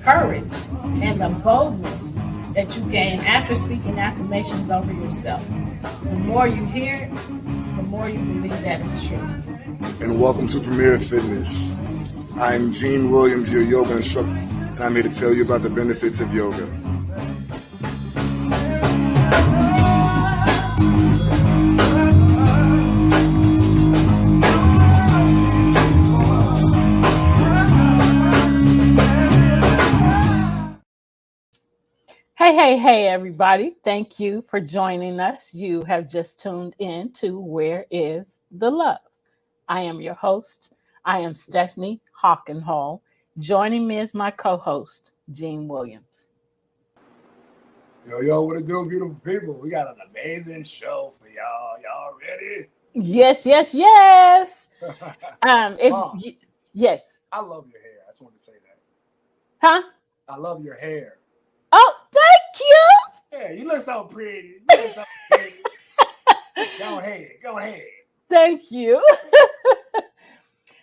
Courage and the boldness that you gain after speaking affirmations over yourself. The more you hear it, the more you believe that it's true. And welcome to Premier Fitness. I'm Gene Williams, your yoga instructor, and I'm here to tell you about the benefits of yoga. Hey, everybody. Thank you for joining us. You have just tuned in to Where is the Love? I am your host. I am Stephanie Hawkenhall. Joining me is my co-host, Gene Williams. Yo, what it do, beautiful people? We got an amazing show for y'all. Y'all ready? Yes. Yes. I love your hair. I just wanted to say that. Huh? I love your hair. Oh, thank you. Yeah, you look so pretty. Go ahead. Thank you.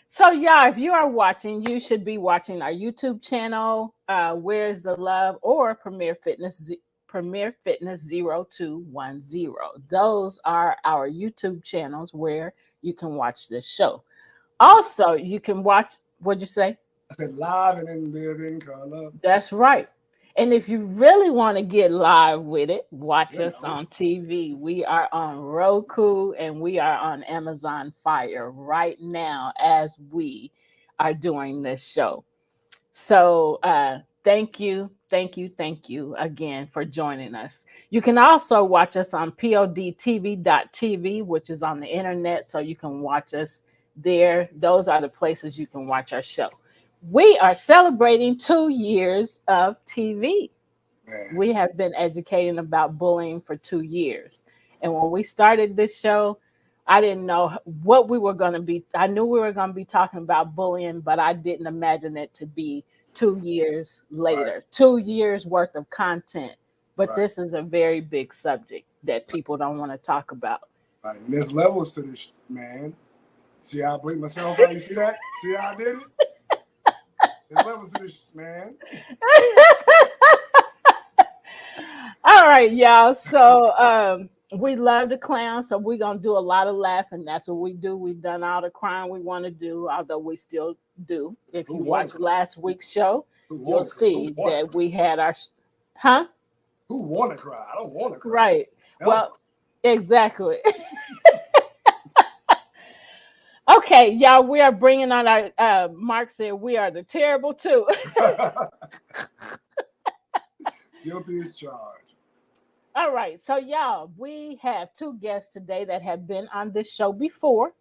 So, y'all, if you are watching, you should be watching our YouTube channel, Where's the Love, or Premier Fitness 0210. Those are our YouTube channels where you can watch this show. Also, you can watch, what'd you say? I said live and in living color. That's right. And if you really want to get live with it, watch us on TV. We are on Roku and we are on Amazon Fire right now as we are doing this show. So thank you again for joining us. You can also watch us on podtv.tv, which is on the internet, so you can watch us there. Those are the places you can watch our show. We are celebrating 2 years of TV. Man. We have been educating about bullying for 2 years. And when we started this show, I didn't know what we were going to be. I knew we were going to be talking about bullying, but I didn't imagine it to be 2 years later, Right. 2 years worth of content. But Right. This is a very big subject that people don't want to talk about. Right. And there's levels to this, man. See how I bleep myself out? You see that? See how I did it? There's levels to this, man. All right, y'all. So we love to clown, so we're going to do a lot of laughing. That's what we do. We've done all the crying we want to do, although we still do. If you watch last week's show, you'll see that we had our... Huh? Who want to cry? I don't want to cry. Right. No. Well, exactly. Okay, y'all, we are bringing on our, Mark said we are the terrible two. Guilty as charged. All right, so y'all, we have 2 guests today that have been on this show before.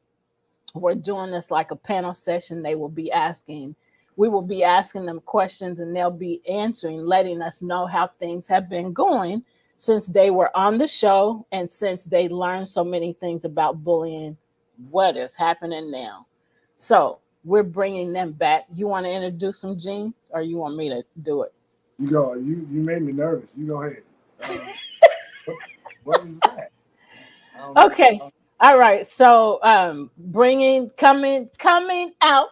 We're doing this like a panel session. We will be asking them questions and they'll be answering, letting us know how things have been going since they were on the show and since they learned so many things about bullying. What is happening now? So we're bringing them back. You want to introduce them, Gene, or you want me to do it? You go. You made me nervous. You go ahead. What is that? Okay. All right. So coming out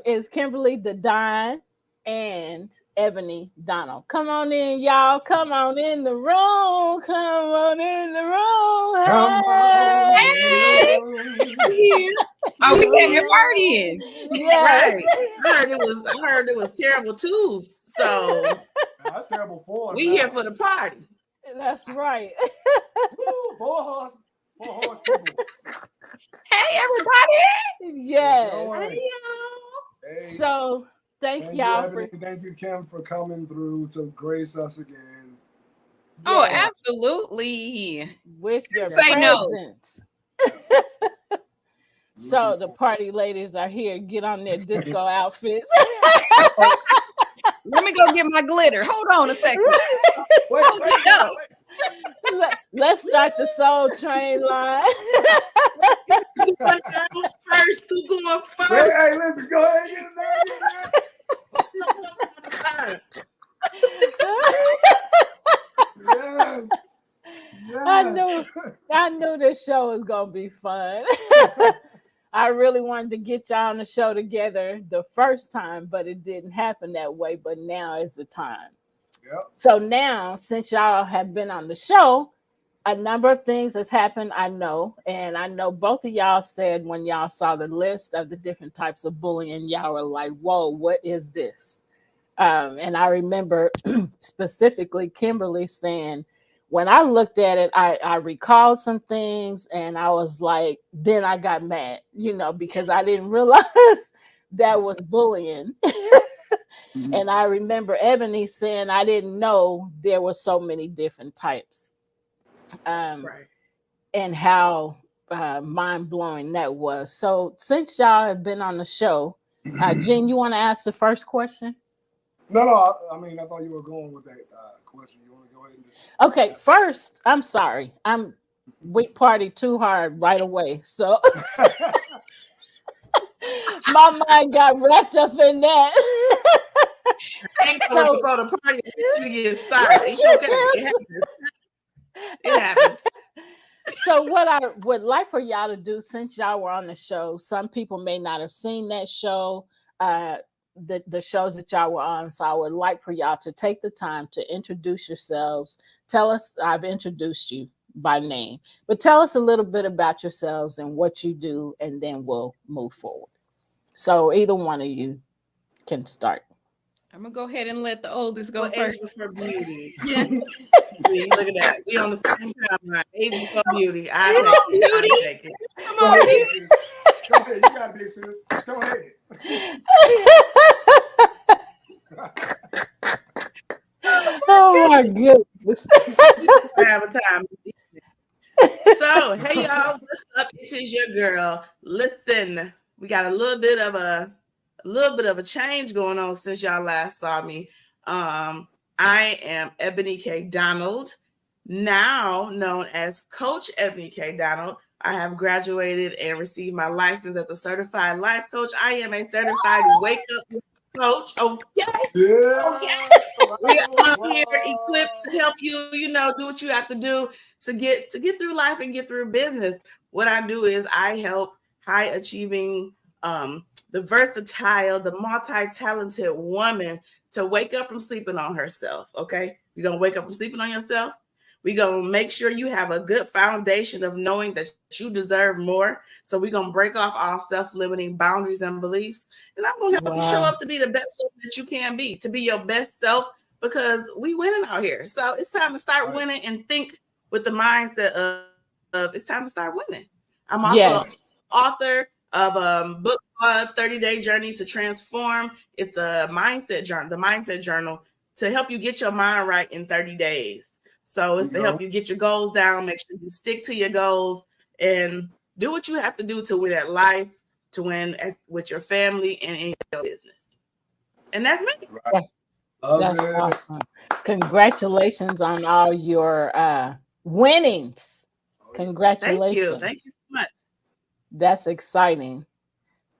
is Kimberly Dedyne and Ebonee Donald. Come on in, y'all. Come on in the room. Hey. Oh, we came here partying. Yes. Right. I heard it was terrible too. So That's terrible for us. we here for the party. That's right. Woo, four horse people. Hey everybody. Yes. Hey, Hey, So thank y'all for thank you, Kim, for coming through to grace us again. Oh, Yes. absolutely. with your Say no. presence. So the party ladies are here. Get on their disco outfits. Let me go get my glitter. Hold on a second. Wait. Let's start the Soul Train line. First, who going first? Hey, let's go ahead and get it. Yes. Yes. I knew this show was gonna be fun. I really wanted to get y'all on the show together the first time, but it didn't happen that way. But now is the time. Yep. So now, since y'all have been on the show, a number of things has happened, I know. And I know both of y'all said when y'all saw the list of the different types of bullying, y'all were like, whoa, what is this? And I remember specifically Kimberly saying, when I looked at it, I recalled some things and I was like, then I got mad, because I didn't realize that was bullying. And I remember Ebonee saying, I didn't know there were so many different types. Right. And how mind-blowing that was. So since y'all have been on the show, Jen, you want to ask the first question? No, I mean, I thought you were going with that question. You want to go ahead and just... Okay, first, I'm sorry. We partied too hard right away. So my mind got wrapped up in that. Before the party get started. It's okay. It happens. So what I would like for y'all to do, since y'all were on the show, some people may not have seen that show, the shows that y'all were on. So I would like for y'all to take the time to introduce yourselves. Tell us, I've introduced you by name, but tell us a little bit about yourselves and what you do, and then we'll move forward. So either one of you can start. I'm gonna go ahead and let the oldest go first. Age before beauty. Yeah. Look at that. We on the same timeline. Age before beauty. I take it. Come on, beauty. Go ahead. You got this, sis. Go ahead. Oh my goodness. I have a time. So, hey y'all, what's up? It is your girl. Listen, we got a little bit of a change going on since y'all last saw me. I am Ebonee Donald, now known as Coach Ebonee Donald. I have graduated and received my license as a certified life coach. I am a certified wake up coach. Okay. Yeah. Okay. We are here equipped to help you, do what you have to do to get through life and get through business. What I do is I help high achieving, the versatile, the multi-talented woman to wake up from sleeping on herself. Okay. You're going to wake up from sleeping on yourself. We're going to make sure you have a good foundation of knowing that you deserve more. So we're going to break off all self-limiting boundaries and beliefs. And I'm going to help you show up to be the best that you can be, to be your best self, because we winning out here. So it's time to start winning and think with the mindset of it's time to start winning. I'm also author of a book called 30-Day Journey to Transform. It's a mindset journal, the mindset journal, to help you get your mind right in 30 days. So it's to help you get your goals down, make sure you stick to your goals, and do what you have to do to win at life, to win with your family and in your business. And that's me. Right. That's awesome. Congratulations on all your winnings. Congratulations. Thank you so much. That's exciting.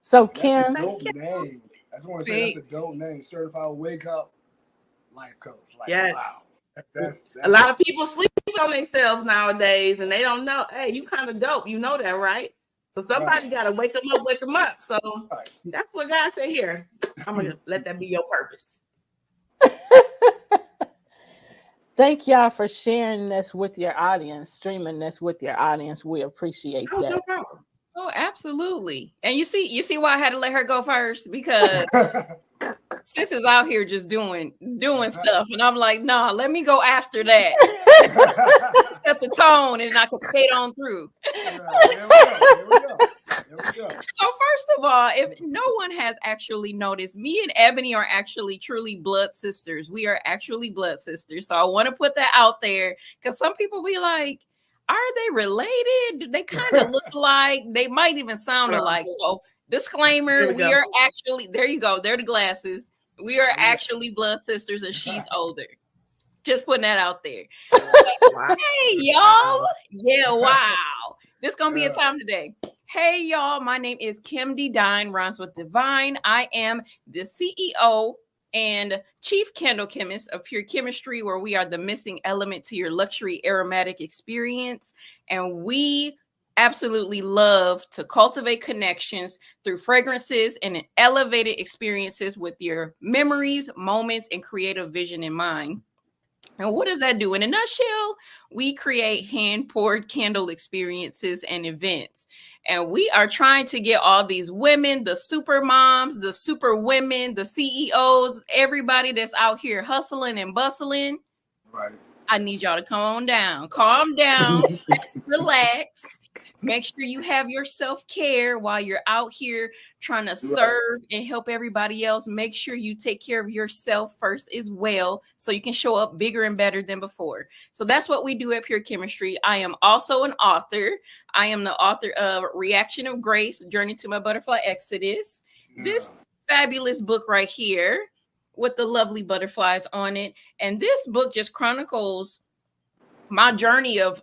So Kim, dope name. I just want to say that's a dope name. Certified Wake Up Life Coach. Like, yes. Wow. That's a lot of people sleep on themselves nowadays, and they don't know. Hey, you kind of dope. You know that, right? So somebody got to wake them up. So that's what God said here. I'm going to let that be your purpose. Thank y'all for sharing this with your audience, streaming this with your audience. We appreciate that. No problem. Oh, absolutely. And you see why I had to let her go first, because sis is out here just doing stuff, and I'm like, nah, let me go after that. Set the tone, and I can skate on through. Here we go. So first of all, if no one has actually noticed, me and Ebonee are actually truly blood sisters. We are actually blood sisters. So I want to put that out there, because some people be like, are they related? They kind of look alike. They might even sound alike. So disclaimer, we are actually, there you go. They're the glasses. We are actually blood sisters, and she's older. Just putting that out there. Wow. Hey, y'all. Yeah, wow. This is going to be a time today. Hey, y'all. My name is Kimberly Dedyne, rhymes with divine. I am the CEO and chief candle chemist of Pure Chemistry, where we are the missing element to your luxury aromatic experience. And we absolutely love to cultivate connections through fragrances and elevated experiences with your memories, moments, and creative vision in mind. And what does that do? In a nutshell, we create hand-poured candle experiences and events. And we are trying to get all these women, the super moms, the super women, the CEOs, everybody that's out here hustling and bustling. Right. I need y'all to calm down, relax. Make sure you have your self-care while you're out here trying to serve and help everybody else. Make sure you take care of yourself first as well, so you can show up bigger and better than before. So that's what we do at Pure Chemistry. I am also an author. I am the author of Reaction of Grace, Journey to My Butterfly Exodus. Yeah. This fabulous book right here with the lovely butterflies on it. And this book just chronicles my journey of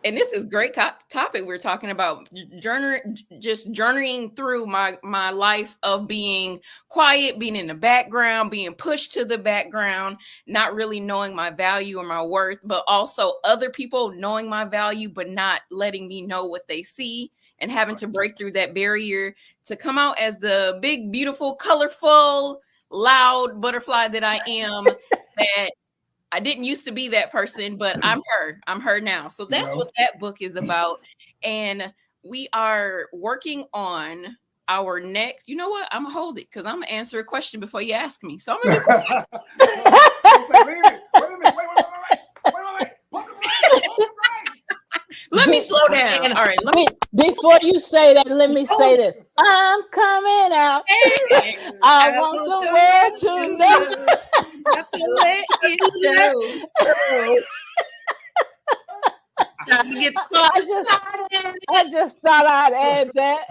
and this is a great topic we're talking about, journeying through my life of being quiet, being in the background, being pushed to the background, not really knowing my value or my worth, but also other people knowing my value, but not letting me know what they see, and having to break through that barrier to come out as the big, beautiful, colorful, loud butterfly that I am, that I didn't used to be that person, but I'm her. I'm her now. So that's what that book is about. And we are working on our next. You know what? I'm going to hold it because I'm going to answer a question before you ask me. So I'm going to be quiet. Let me slow down. All right. Before you say that, let me say this. I'm coming out. I want the world to know. I just thought I'd add that.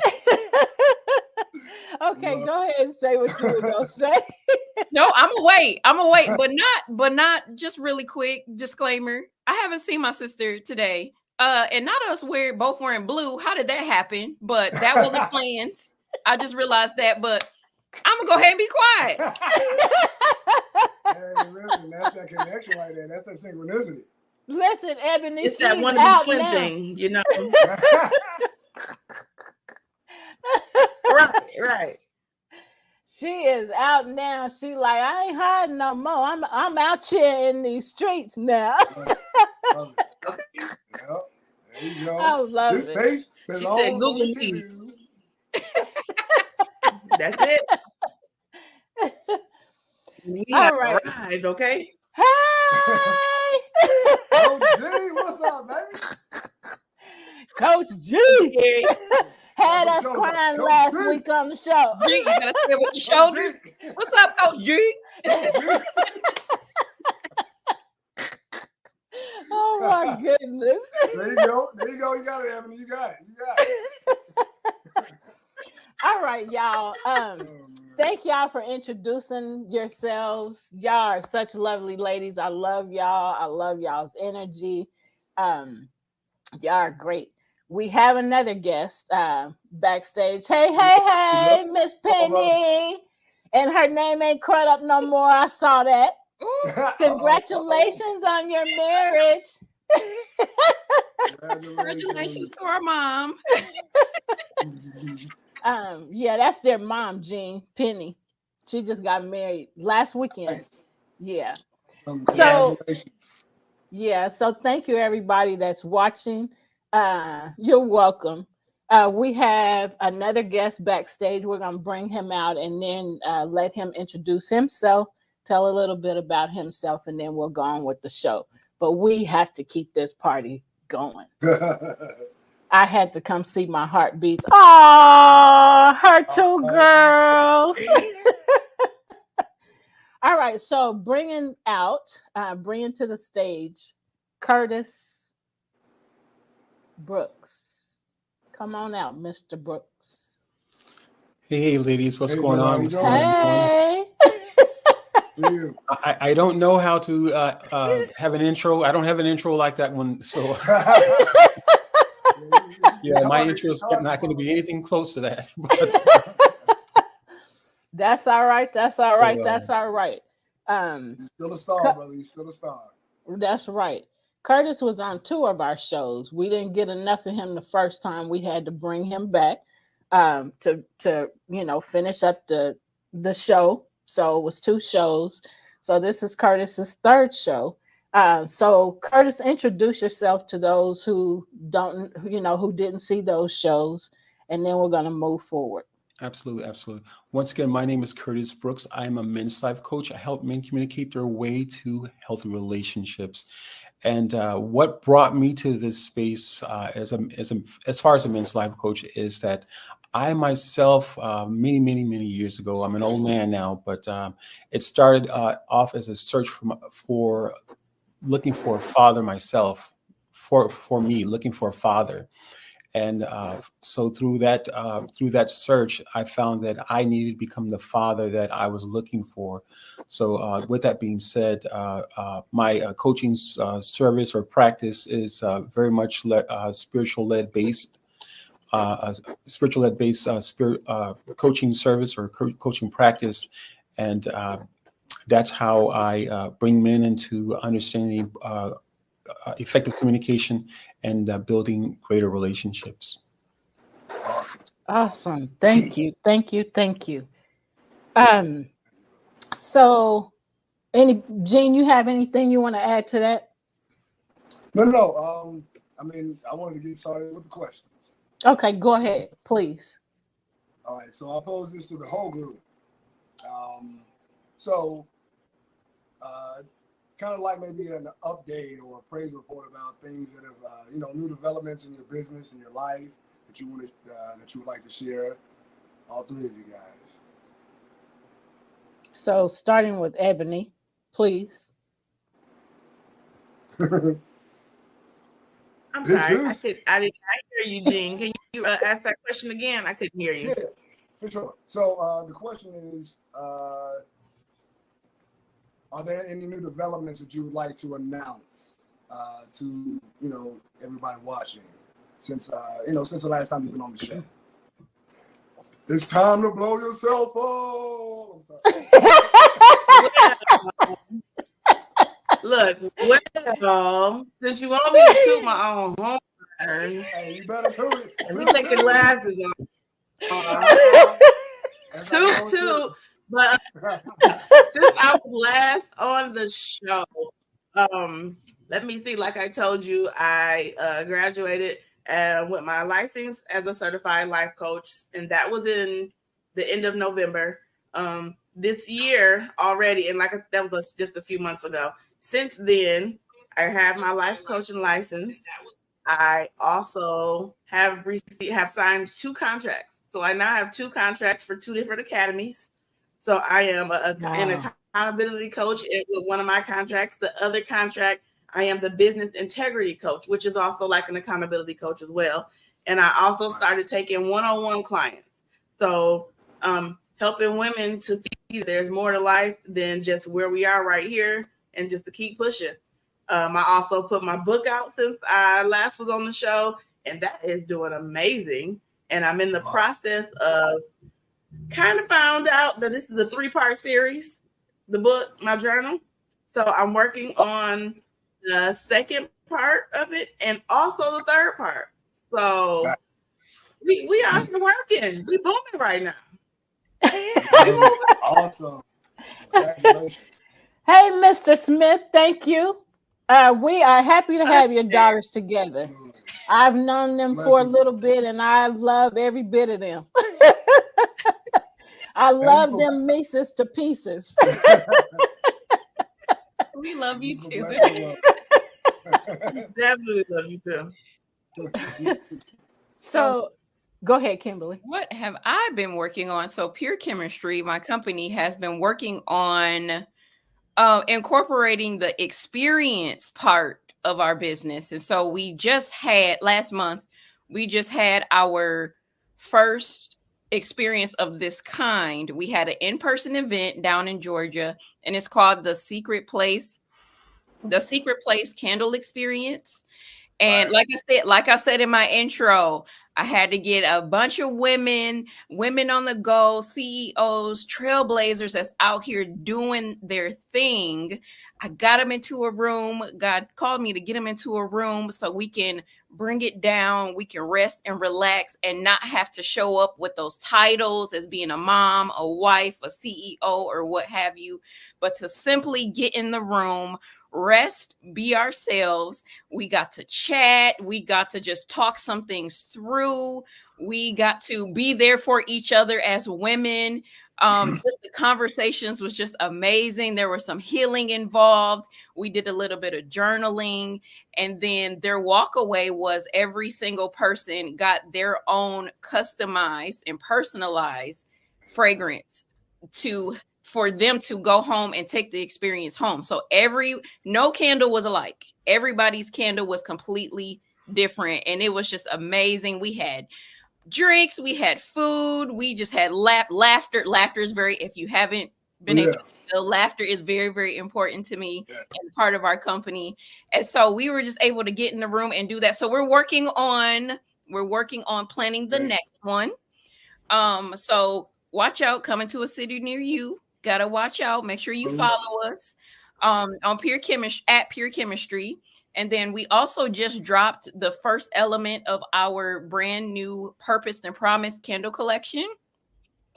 Okay, go ahead and say what you were gonna say. No, I'm gonna wait, but not just really quick disclaimer. I haven't seen my sister today. And not us both wearing blue. How did that happen? But that was the plans. I just realized that, but I'm gonna go ahead and be quiet. Hey, listen, that's that connection right there. That's that synchronicity. Listen, Ebony, it's that one of the twin thing, you know. Right. She is out now. She like, I ain't hiding no more. I'm out here in these streets now. Love it. Yep. There you go. I love this it. face She said, Google me. That's it. We have arrived, okay? Hey! Coach G, what's up, baby? Coach G had us crying last week on the show. G, you gotta say it with your shoulders. What's up, Coach G? Oh my goodness. There you go. You got it, Ebony. You got it. All right, y'all. Thank y'all for introducing yourselves. Y'all are such lovely ladies. I love y'all. I love y'all's energy. Y'all are great. We have another guest backstage. Hey, Miss Penny. And her name ain't crud up no more. I saw that. Congratulations on your marriage. Congratulations to our mom. Yeah, that's their mom, Jean Penny. She just got married last weekend. Nice. Yeah. So thank you everybody that's watching. You're welcome. We have another guest backstage. We're gonna bring him out and then let him introduce himself, tell a little bit about himself, and then we'll go on with the show. But we have to keep this party going. I had to come see my heartbeats. Oh, her two girls. All right, so bringing to the stage, Curtis Brooks. Come on out, Mr. Brooks. Hey, ladies, what's going on? Hey. I don't know how to have an intro. I don't have an intro like that one. So yeah, my intro is not going to be anything close to that. That's all right. That's all right. That's all right. You're still a star, brother. You're still a star. That's right. Curtis was on 2 of our shows. We didn't get enough of him the first time. We had to bring him back to finish up the show. So it was 2 shows. So this is Curtis's 3rd show. So Curtis, introduce yourself to those who didn't see those shows, and then we're going to move forward. Absolutely. Absolutely. Once again, my name is Curtis Brooks. I'm a men's life coach. I help men communicate their way to healthy relationships. And what brought me to this space as far as a men's life coach is that I myself, many years ago, I'm an old man now, but it started off as a search for looking for a father myself, for me, looking for a father. And so through that search, I found that I needed to become the father that I was looking for. So with that being said, my coaching service or practice is very much spiritual-led based. Coaching service or coaching practice, and that's how I bring men into understanding effective communication and building greater relationships. Awesome. Thank you. So Gene, you have anything you want to add to that? No. I wanted to get started with the questions. Okay, go ahead, please. All right, so I'll pose this to the whole group. Kind of like maybe an update or a praise report about things that have, new developments in your business and your life that you would like to share. All 3 of you guys. So starting with Ebonee, please. I'm sorry, I didn't hear you, Gene. Can you ask that question again? I couldn't hear you. Yeah, for sure. So the question is, are there any new developments that you would like to announce to everybody watching since the last time you've been on the show? It's time to blow yourself up. I'm sorry. Look, since you want me to toot my own horn, hey, you better toot it. Let me take your glasses off. Toot. But since I was last on the show, let me see. Like I told you, I graduated with my license as a certified life coach, and that was in the end of November this year already. And that was just a few months ago. Since then, I have my life coaching license. I also have signed 2 contracts. So I now have 2 contracts for 2 different academies. So I am an accountability coach with one of my contracts. The other contract, I am the business integrity coach, which is also like an accountability coach as well. And I also started taking one-on-one clients. So helping women to see there's more to life than just where we are right here and just to keep pushing. I also put my book out since I last was on the show, and that is doing amazing. And I'm in the process of kind of found out that this is a 3-part series, the book, my journal. So I'm working on the 2nd part of it and also the 3rd part. So we are working. We booming right now. Awesome. Congratulations. Hey, Mr. Smith, thank you. We are happy to have your daughters together. I've known them for a little bit, and I love every bit of them. I love them Mises to pieces. We love you too. Definitely love you too. So go ahead, Kimberly. What have I been working on? So Pure Chemistry, my company, has been working on incorporating the experience part of our business. And so last month, we just had our first experience of this kind. We had an in-person event down in Georgia, and it's called The Secret Place Candle Experience. And like I said in my intro, I had to get a bunch of women on the go, CEOs, trailblazers that's out here doing their thing. I got them into a room. God called me to get them into a room so we can bring it down. We can rest and relax and not have to show up with those titles as being a mom, a wife, a CEO, or what have you, but to simply get in the room, rest, be ourselves. We got to chat. We got to just talk some things through. We got to be there for each other as women. Just the conversations was just amazing. There was some healing involved. We did a little bit of journaling, and then their walk away was every single person got their own customized and personalized fragrance for them to go home and take the experience home. So no candle was alike. Everybody's candle was completely different, and it was just amazing. We had drinks, we had food, we just had laughter. Laughter is if you haven't been able to feel, laughter is very, very important to me and part of our company. And so we were just able to get in the room and do that. So we're working on planning the next one. So watch out, coming to a city near you. Gotta watch out. Make sure you follow us on Pure Chemistry. And then we also just dropped the first element of our brand new Purpose and Promise candle collection.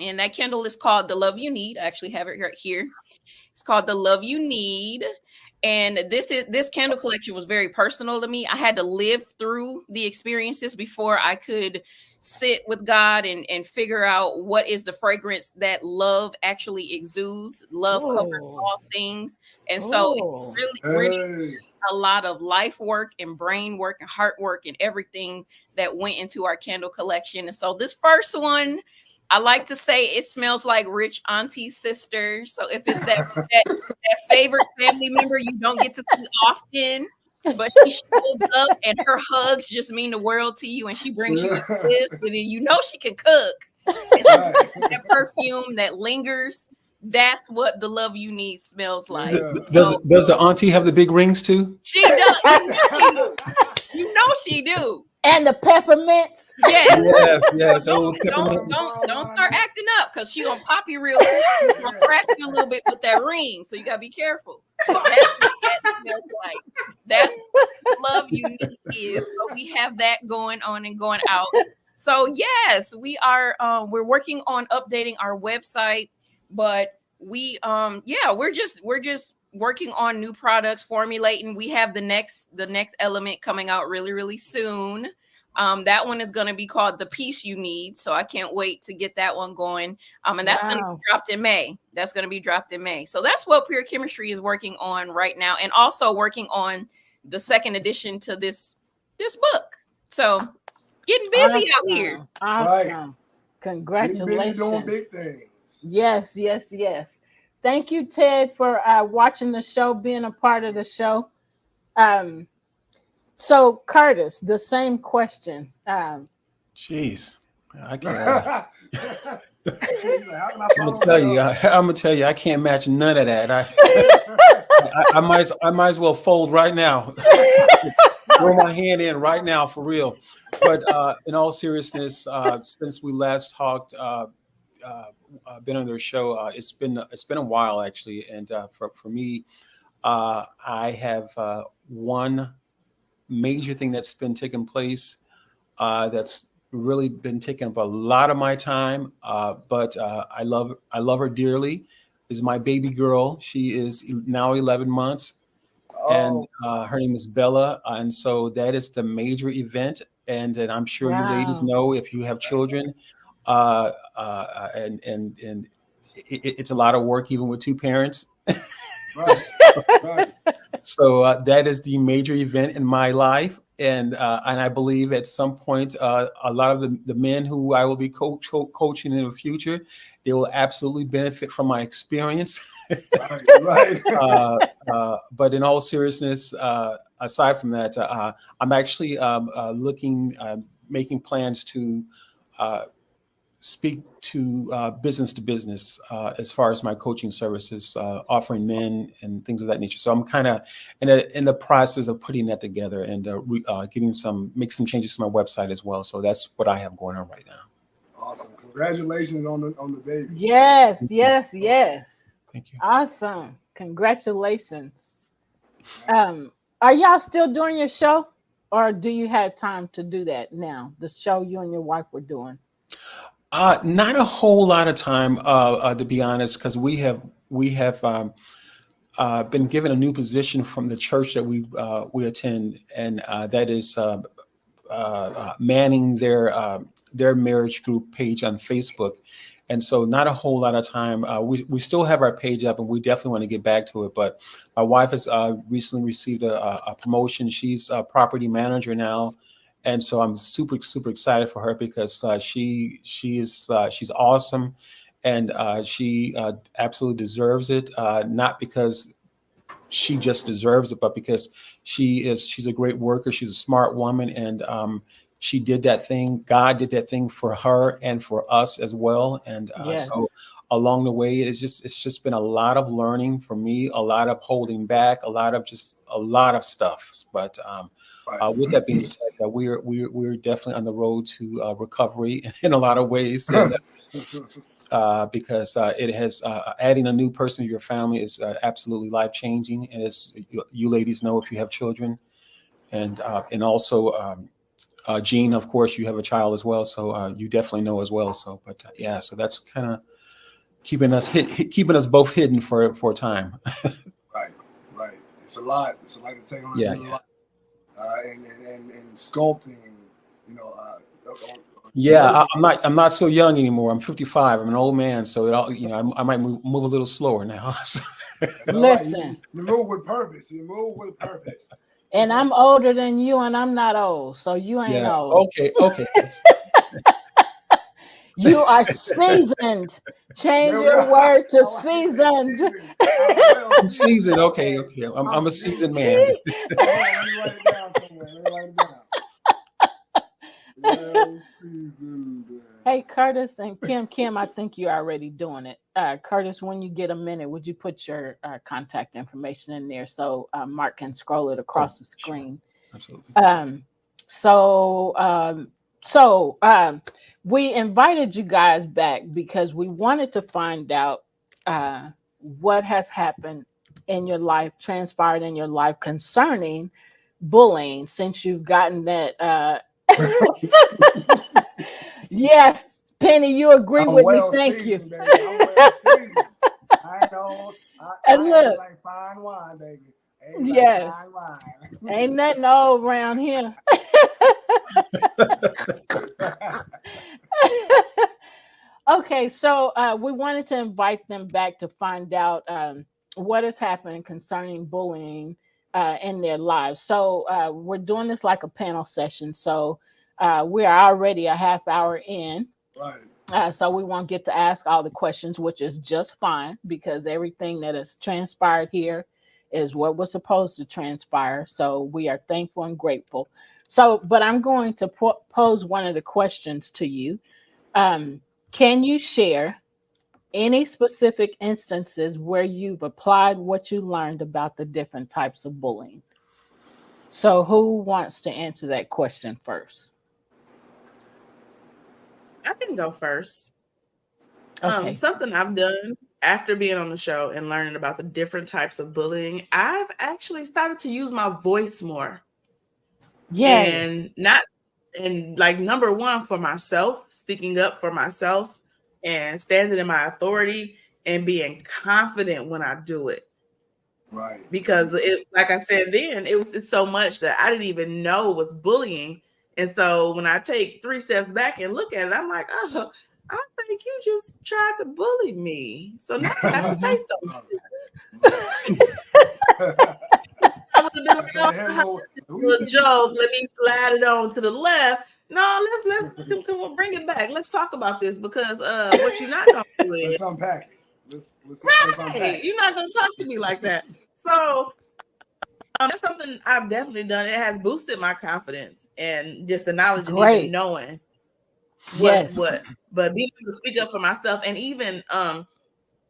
And that candle is called The Love You Need. I actually have it right here. It's called The Love You Need. And this candle collection was very personal to me. I had to live through the experiences before I could sit with God and figure out what is the fragrance that love actually exudes. Love covers all things. And so it's really a lot of life work and brain work and heart work and everything that went into our candle collection. And so this first one, I like to say it smells like rich auntie sister. So if it's that favorite family member you don't get to see often, but she shows up and her hugs just mean the world to you, and she brings you this, and then you know she can cook. That perfume that lingers, that's what The Love You Need smells like. Does the auntie have the big rings too? She does. You know she do. And the peppermint. Yes. Don't start acting up, because she gonna pop you real quick. She's gonna scratch you a little bit with that ring, so you gotta be careful. That's what that smells like. That's what Love You Need is. So we have that going on and going out. So yes, we are. We're working on updating our website, but we're just working on new products, formulating. We have the next element coming out really, really soon. That one is going to be called The Peace You Need. So I can't wait to get that one going. And that's going to be dropped in May. So that's what Pure Chemistry is working on right now. And also working on the second edition to this book. So getting busy out here. Awesome. Right. Congratulations. Getting busy doing big things. Yes. Thank you, Ted, for watching the show, being a part of the show. So, Curtis, the same question. Jeez, I can't. I'm gonna tell you, I can't match none of that. I might as well fold right now. Throw my hand in right now for real. But in all seriousness, since we last talked, been on their show, it's been a while actually, and for me, I have one major thing that's been taking place that's really been taking up a lot of my time, but I love her dearly. Is my baby girl. She is now 11 months, and her name is Bella, and so that is the major event. And I'm sure you ladies know, if you have children, and it's a lot of work even with two parents. So that is the major event in my life, and I believe at some point a lot of the men who I will be coaching in the future, they will absolutely benefit from my experience. Right. But in all seriousness, aside from that, I'm actually making plans to speak to business as far as my coaching services, offering men and things of that nature. So I'm kind of in the process of putting that together and make some changes to my website as well. So that's what I have going on right now. Awesome! Congratulations on the baby. Yes. Thank you. Awesome! Congratulations. Are y'all still doing your show, or do you have time to do that now? The show you and your wife were doing. Not a whole lot of time, to be honest, because we have been given a new position from the church that we attend, and that is manning their marriage group page on Facebook. And so not a whole lot of time. We still have our page up, and we definitely want to get back to it. But my wife has recently received a promotion. She's a property manager now. And so I'm super, super excited for her because she's awesome, and she absolutely deserves it. Not because she just deserves it, but because she's a great worker. She's a smart woman, and she did that thing. God did that thing for her and for us as well. And so along the way, it's just been a lot of learning for me, a lot of holding back, a lot of stuff. But with that being said, we're definitely on the road to recovery in a lot of ways. And, because it has adding a new person to your family is absolutely life changing, and as you ladies know, if you have children, and also Jean, of course, you have a child as well, so you definitely know as well. So, but so that's kind of keeping us both hidden for a time. Right. It's a lot. It's a lot to take on. Yeah. And sculpting, I'm not so young anymore. I'm 55. I'm an old man, so I might move a little slower now. Listen, you move with purpose. And I'm older than you, and I'm not old, so you ain't old. Okay. You are seasoned. Change your word to seasoned. I'm seasoned. Okay. I'm a seasoned man. Let me write it down. Seasoned. Hey, Curtis and Kim, I think you're already doing it. Curtis, when you get a minute, would you put your contact information in there so Mark can scroll it across the screen? Sure. Absolutely. So we invited you guys back because we wanted to find out what has happened in your life, transpired in your life concerning bullying, since you've gotten that. Yes, Penny, you agree with me. Thank you. Baby. I'm well seasoned. I know. I look, like fine wine, baby. Yes. Fine wine. Ain't nothing old around here. Okay, so we wanted to invite them back to find out what has happened concerning bullying in their lives. So we're doing this like a panel session. So we are already a half hour in. Right. So we won't get to ask all the questions, which is just fine because everything that has transpired here is what was supposed to transpire. So we are thankful and grateful. So, but I'm going to pose one of the questions to you. Can you share any specific instances where you've applied what you learned about the different types of bullying? So who wants to answer that question first? I can go first. Okay. Something I've done after being on the show and learning about the different types of bullying, I've actually started to use my voice more. Yeah. And like number one for myself, speaking up for myself and standing in my authority and being confident when I do it. Right. Because like I said then, it's so much that I didn't even know was bullying. And so when I take 3 steps back and look at it, I'm like, oh, I think you just tried to bully me. So now I have to say something. I would have been like, oh, joke. Let me slide it on to the left. No, let's come on, bring it back. Let's talk about this because what you're not gonna do is let's unpack it. Let's unpack it. You're not gonna talk to me like that. So that's something I've definitely done. It has boosted my confidence and just the knowledge and even knowing. But being able to speak up for myself, and even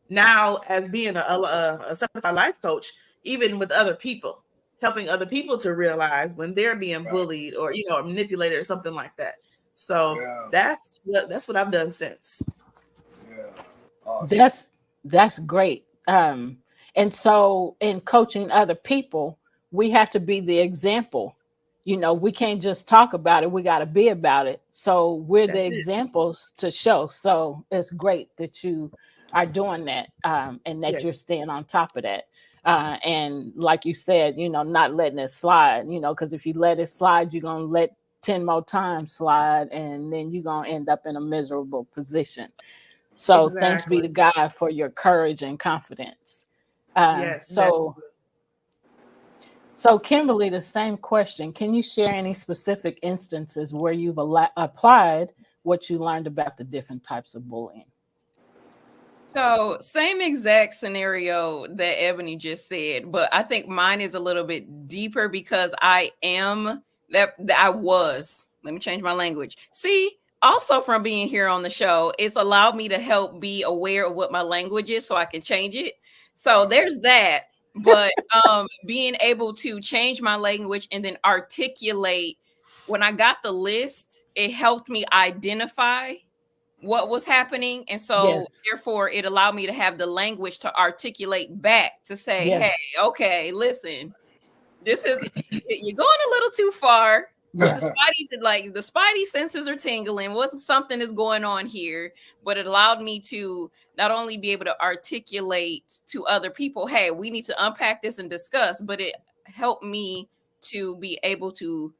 now as being a certified life coach, even with other people, helping other people to realize when they're being bullied or manipulated or something like that. So that's what I've done since. Yeah, awesome. That's great. And so in coaching other people, we have to be the example. We can't just talk about it. We got to be about it. So we're the examples to show. So it's great that you are doing that, and that you're staying on top of that. And like you said, not letting it slide, because if you let it slide, you're going to let 10 more times slide, and then you're going to end up in a miserable position. So thanks be to God for your courage and confidence. So Kimberly, the same question. Can you share any specific instances where you've applied what you learned about the different types of bullying? So same exact scenario that Ebonee just said, but I think mine is a little bit deeper because I was, let me change my language. See, also from being here on the show, it's allowed me to help be aware of what my language is so I can change it. So there's that. But being able to change my language and then articulate, when I got the list, it helped me identify what was happening. And so therefore it allowed me to have the language to articulate back to say, hey, okay, listen, you're going a little too far. The spidey senses are tingling. Something is going on here, but it allowed me to not only be able to articulate to other people, hey, we need to unpack this and discuss, but it helped me to be able to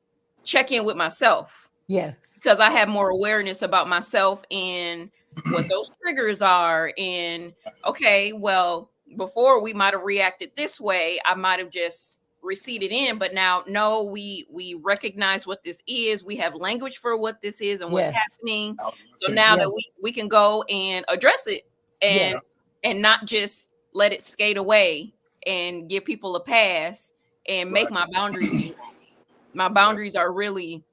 check in with myself. Yeah. Because I have more awareness about myself and what those triggers are. And okay, well, before we might have reacted this way, I might have just receded in, but now no, we recognize what this is. We have language for what this is and what's happening. So now that we can go and address it and not just let it skate away and give people a pass and make my boundaries. My boundaries are really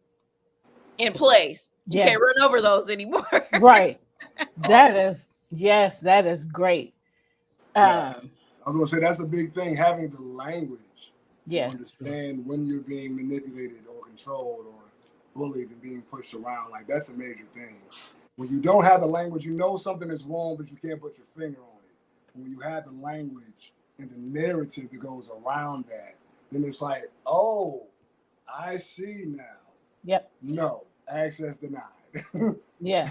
in place. You can't run over those anymore. Right. That is great. I was gonna say that's a big thing, having the language to understand when you're being manipulated or controlled or bullied and being pushed around. Like, that's a major thing. When you don't have the language, something is wrong, but you can't put your finger on it. When you have the language and the narrative that goes around that, then it's like, oh, I see now. Yep. No, access denied. Yeah.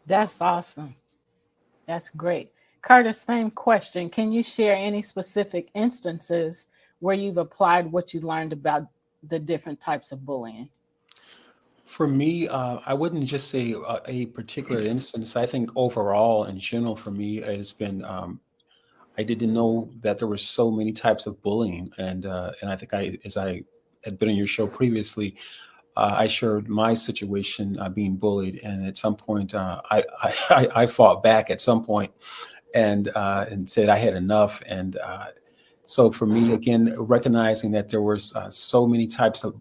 That's awesome. That's great. Curtis, same question. Can you share any specific instances where you've applied what you learned about the different types of bullying? For me, I wouldn't just say a particular instance. I think overall, in general, for me, it's been I didn't know that there were so many types of bullying, and I think as I had been on your show previously, I shared my situation being bullied, and at some point, I fought back at some point, and said I had enough, and so for me, again, recognizing that there was so many types of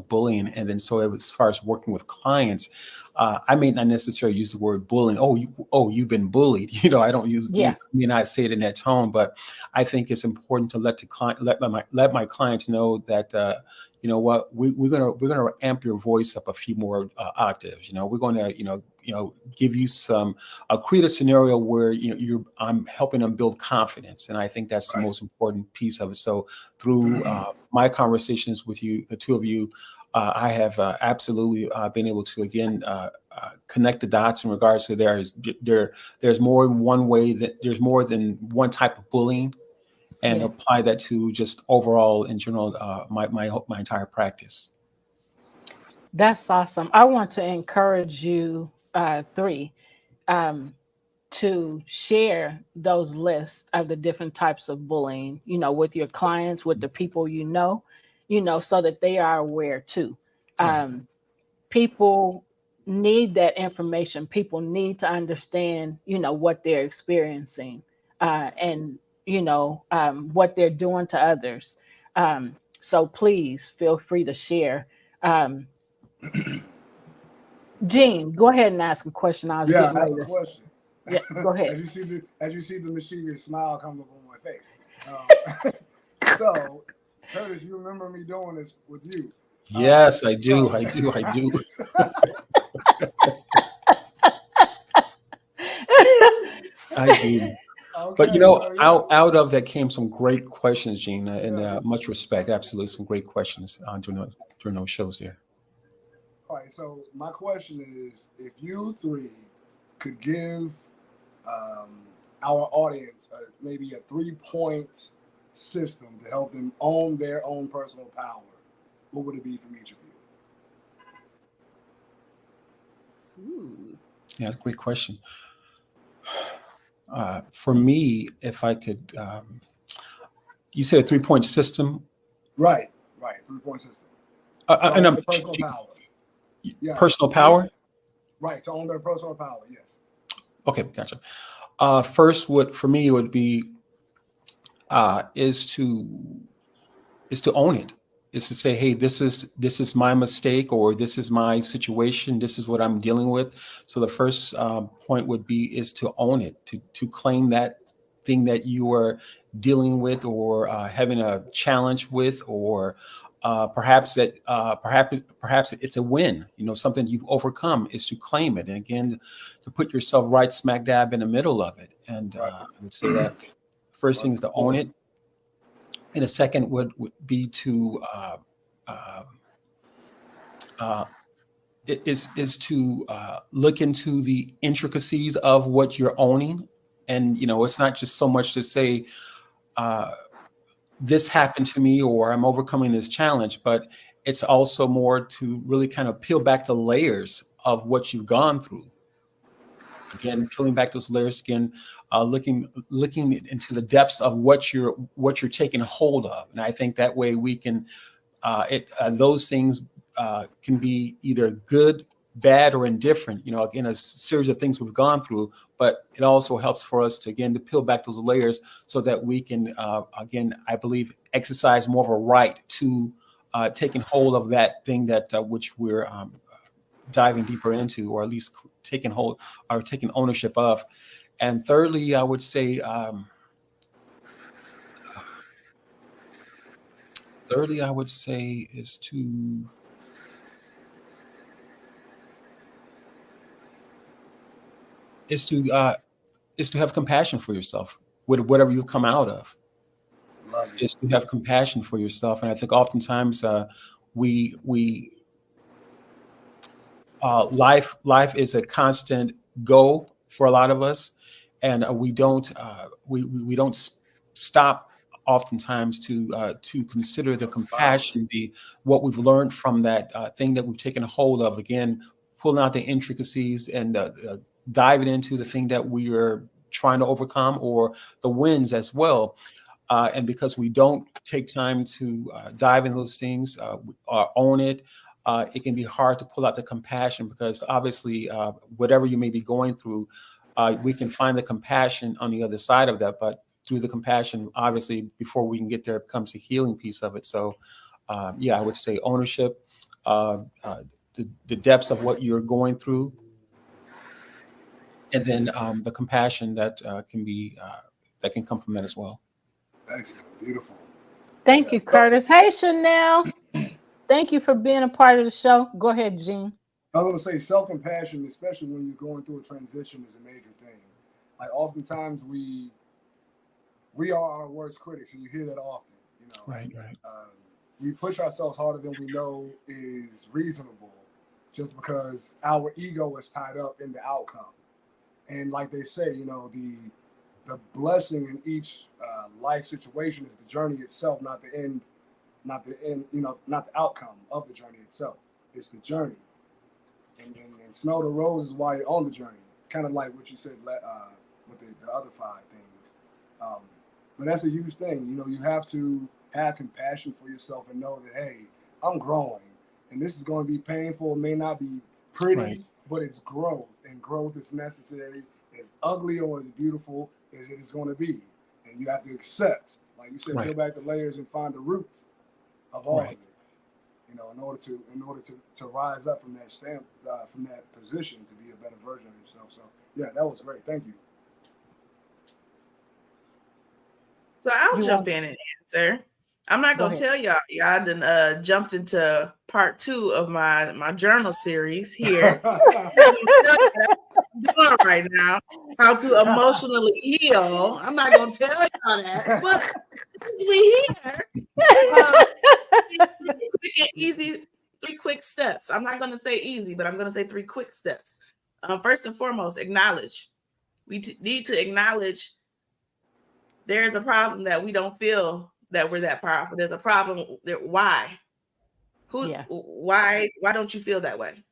bullying, and then so as far as working with clients, I may not necessarily use the word bullying. You've been bullied. I don't use. I may not say it in that tone, but I think it's important to let my clients know that you know what, we're gonna amp your voice up a few more octaves. We're going to give you create a scenario where I'm helping them build confidence, and I think that's the most important piece of it. So through my conversations with you, the two of you, I have absolutely been able to again connect the dots in regards to there's more than one way, that there's more than one type of bullying, and apply that to just overall in general my entire practice. That's awesome. I want to encourage you three to share those lists of the different types of bullying, with your clients, with the people so that they are aware too. People need that information. People need to understand, what they're experiencing and, what they're doing to others. So please feel free to share. Gene, go ahead and ask a question. I was Yeah, getting I have ready a to. question. Yeah, go ahead. As you see the mischievous smile come up on my face. So, Curtis, you remember me doing this with you? Yes, I do. So, I do. I do. I do. But okay, so yeah, out of that came some great questions, Gene, and much respect. Absolutely, some great questions during those shows there. all right. So my question is, if you three could give um, our audience maybe a 3-point system to help them own their own personal power, what would it be from each of you? Ooh. Yeah, great question. For me, if I could, you said a 3-point system. Right, 3-point system. To And own their personal power. Yeah. Personal power. Right, to own their personal power. Yes. Okay, gotcha. First, what for me would be is to own it. Is to say, hey, this is my mistake, or this is my situation. This is what I'm dealing with. So the first point would be is to own it, to claim that thing that you are dealing with, or having a challenge with, or perhaps it's a win. Something you've overcome, is to claim it, and again, to put yourself right smack dab in the middle of it. And I would say that first thing is to own it. And a second would be to is to look into the intricacies of what you're owning. And it's not just so much to say this happened to me, or I'm overcoming this challenge, but it's also more to really kind of peel back the layers of what you've gone through. Again, peeling back those layers again, looking into the depths of what you're taking hold of, and I think that way we can, those things can be either good, bad, or indifferent. Again, a series of things we've gone through, but it also helps for us to peel back those layers so that we can, again, I believe, exercise more of a right to taking hold of that thing that which we're diving deeper into, or at least taking hold or taking ownership of. And thirdly, I would say, is to have compassion for yourself with whatever you come out of. Is to have compassion for yourself. And I think oftentimes life is a constant go for a lot of us, and we don't stop oftentimes to consider the compassion, what we've learned from that thing that we've taken hold of. Again, pulling out the intricacies and diving into the thing that we are trying to overcome, or the wins as well. And because we don't take time to dive in those things, or own it, it can be hard to pull out the compassion, because obviously whatever you may be going through, we can find the compassion on the other side of that. But through the compassion, obviously, before we can get there, comes the healing piece of it. So I would say ownership, the depths of what you're going through, and then the compassion that can come from that as well. Excellent. Beautiful. Thank you, Curtis. Hey, Chanel. Thank you for being a part of the show. Go ahead, Gene. I was going to say self-compassion, especially when you're going through a transition, is a major thing. Like oftentimes we are our worst critics, and you hear that often. Right. We push ourselves harder than we know is reasonable, just because our ego is tied up in the outcome. And like they say, the blessing in each life situation is the journey itself, not the end, not the outcome of the journey itself. It's the journey. And smell the roses while you're on the journey. Kind of like what you said with the other 5 things. But that's a huge thing. You have to have compassion for yourself and know that, hey, I'm growing. And this is going to be painful. It may not be pretty, right, but it's growth. And growth is necessary. As ugly or as beautiful as it is going to be. And you have to accept, like you said, peel back the layers and find the root of all of it. you know, in order to rise up from that from that position to be a better version of yourself. So yeah, that was great. Thank you. So I'll jump in and answer. I'm not gonna tell y'all. Y'all done jumped into part 2 of my journal series here. Doing right now, how to emotionally heal. I'm not gonna tell y'all that, but we here. Quick and easy, 3 quick steps. I'm not gonna say easy, but I'm gonna say 3 quick steps. First and foremost, acknowledge. We need to acknowledge there's a problem that we don't feel that we're that powerful. There's a problem. Why? Why don't you feel that way?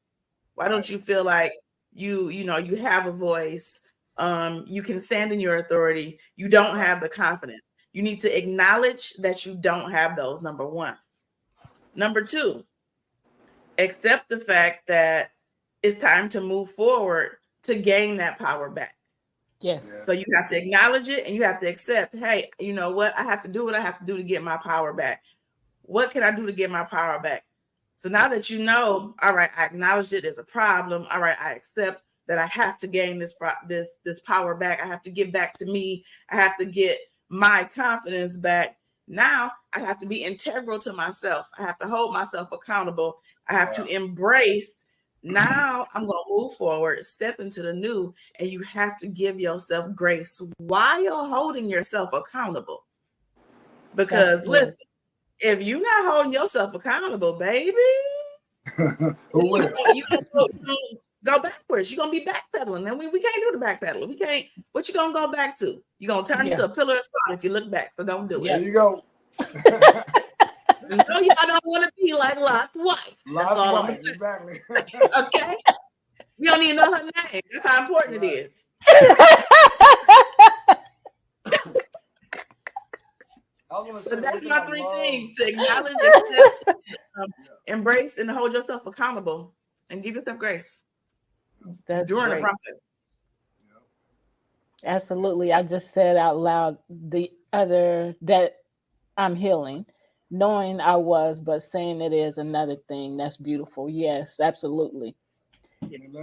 Why don't you feel like you have a voice? You can stand in your authority. You don't have the confidence. You need to acknowledge that you don't have those, number 1. Number 2, accept the fact that it's time to move forward to gain that power back. Yes. So you have to acknowledge it and you have to accept, hey, you know what? I have to do what I have to do to get my power back. What can I do to get my power back? So now that you know, all right, I acknowledge it as a problem. All right, I accept that I have to gain this power back. I have to get back to me. I have to get my confidence back. Now I have to be integral to myself. I have to hold myself accountable. I have to embrace. Now I'm going to move forward, step into the new, and you have to give yourself grace while you're holding yourself accountable. Because listen, if you're not holding yourself accountable, baby, you're going to go backwards. You're going to be backpedaling. And we can't do the backpedaling. We can't. What you going to go back to? You're going to turn into a pillar of salt if you look back. So don't do it. There you go. No, y'all don't want to be like Lot's wife. Lot's wife, exactly. Okay? We don't even know her name. That's how important it is. So that's my 3 things: to acknowledge, accept, embrace, and hold yourself accountable, and give yourself grace during the process. Absolutely. I just said out loud that I'm healing. Knowing I was, but saying it is another thing. That's beautiful. Yes, absolutely.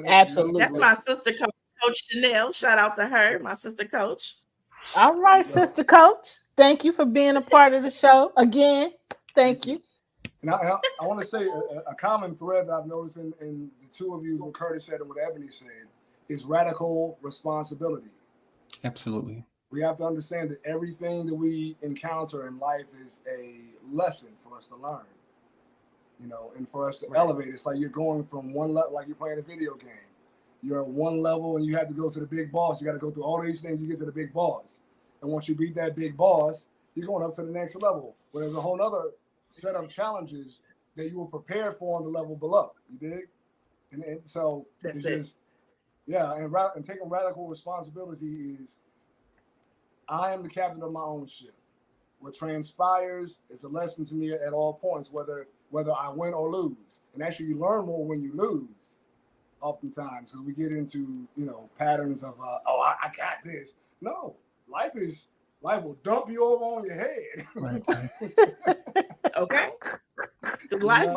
Absolutely. That's my sister coach, Coach Chanel. Shout out to her, my sister coach. All right, sister coach. Thank you for being a part of the show again. Thank you. And I want to say a common thread that I've noticed in the 2 of you, what Curtis said and what Ebonee said, is radical responsibility. Absolutely. We have to understand that everything that we encounter in life is a lesson for us to learn, you know, and for us to elevate. It's like you're going from one level, like you're playing a video game. You're at one level and you have to go to the big boss. You got to go through all these things to get to the big boss. And once you beat that big boss, you're going up to the next level. But there's a whole other set of challenges that you were prepared for on the level below. You dig? And so it's just, and taking radical responsibility is, I am the captain of my own ship. What transpires is a lesson to me at all points, whether I win or lose. And actually, you learn more when you lose, oftentimes, because we get into patterns of I got this. No, life will dump you over on your head. Right. Okay. Life,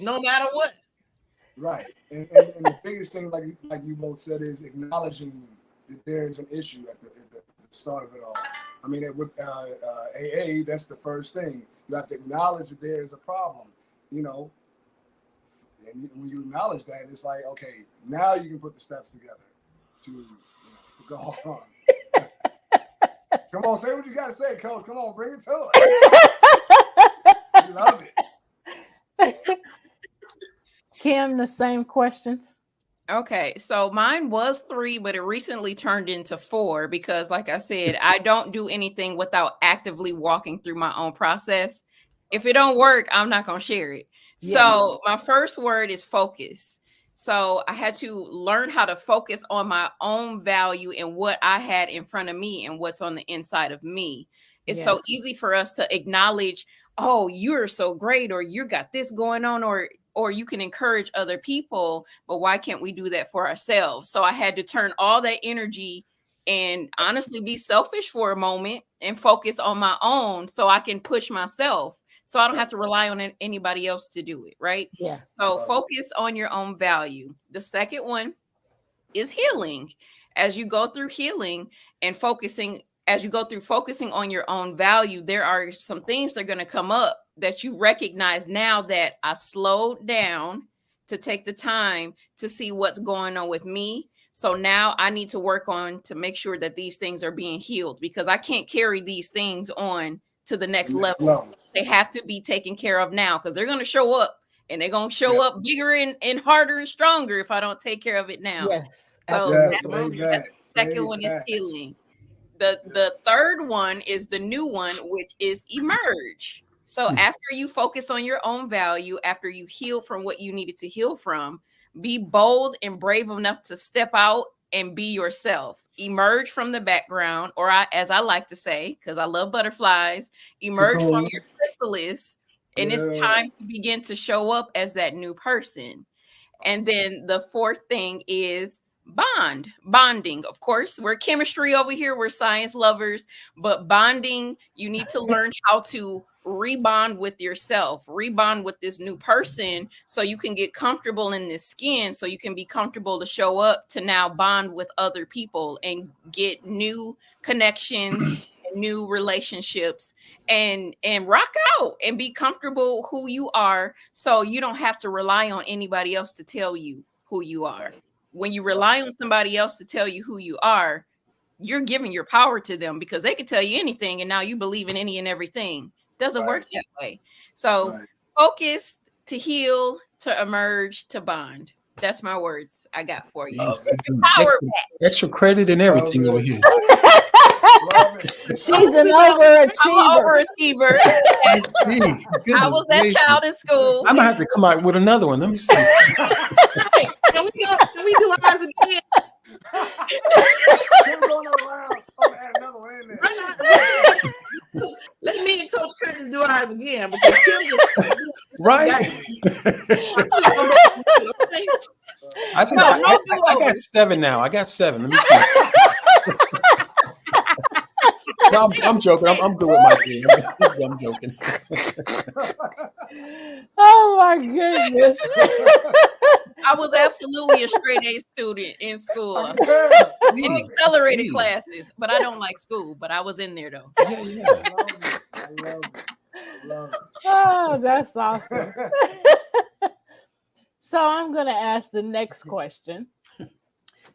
no matter what. Right. And the biggest thing, like you both said, is acknowledging that there is an issue at the start of it all. I mean, with AA, that's the first thing. You have to acknowledge that there is a problem, and when you acknowledge that, it's like, okay, now you can put the steps together to go on. Come on, say what you got to say, Coach. Come on, bring it to us. We love it. Kim, the same questions. Okay, so mine was 3, but it recently turned into 4 because, like I said, I don't do anything without actively walking through my own process. If it don't work, I'm not going to share it. Yeah. So my first word is focus. So I had to learn how to focus on my own value and what I had in front of me and what's on the inside of me. It's so easy for us to acknowledge, oh, you're so great, or you got this going on, or you can encourage other people, but why can't we do that for ourselves? So I had to turn all that energy and honestly be selfish for a moment and focus on my own so I can push myself. so I don't have to rely on anybody else to do it, right? Yeah. So focus on your own value. The second one is healing. As you go through healing and focusing on your own value, there are some things that are going to come up that you recognize now that I slowed down to take the time to see what's going on with me. So now I need to work on to make sure that these things are being healed, because I can't carry these things on to the next level. They have to be taken care of now, because they're going to show up, and they're going to show up bigger and harder and stronger if I don't take care of it now. Yes. So Yes, that's the second one is healing. The third one is the new one, which is emerge. So after you focus on your own value, after you heal from what you needed to heal from, be bold and brave enough to step out and be yourself. Emerge from the background, or as I like to say, because I love butterflies, emerge from your chrysalis, and it's time to begin to show up as that new person. And then the fourth thing is bonding. Of course, we're chemistry over here, we're science lovers, but bonding, you need to learn how to rebond with yourself, rebond with this new person, so you can get comfortable in this skin, so you can be comfortable to show up to now bond with other people and get new connections, new relationships, and rock out and be comfortable who you are, so you don't have to rely on anybody else to tell you who you are. When you rely on somebody else to tell you who you are, you're giving your power to them, because they could tell you anything and now you believe in any and everything. Doesn't work that way. So focus, to heal, to emerge, to bond. That's my words I got for you. Extra credit and everything over here. She's an overachiever. I'm an overachiever. I was that child in school. I'm gonna have to come out with another one. Let me see. Can we do ours again? Let me and Coach Curtis do ours again. Right. I think I got 7 now. I got 7. Let me see. No, I'm joking. I'm good with my team. I'm joking. Oh my goodness. I was absolutely a straight A student in school in accelerated classes, but I don't like school, but I was in there though. Yeah. I love it. Oh, that's awesome. So I'm going to ask the next question.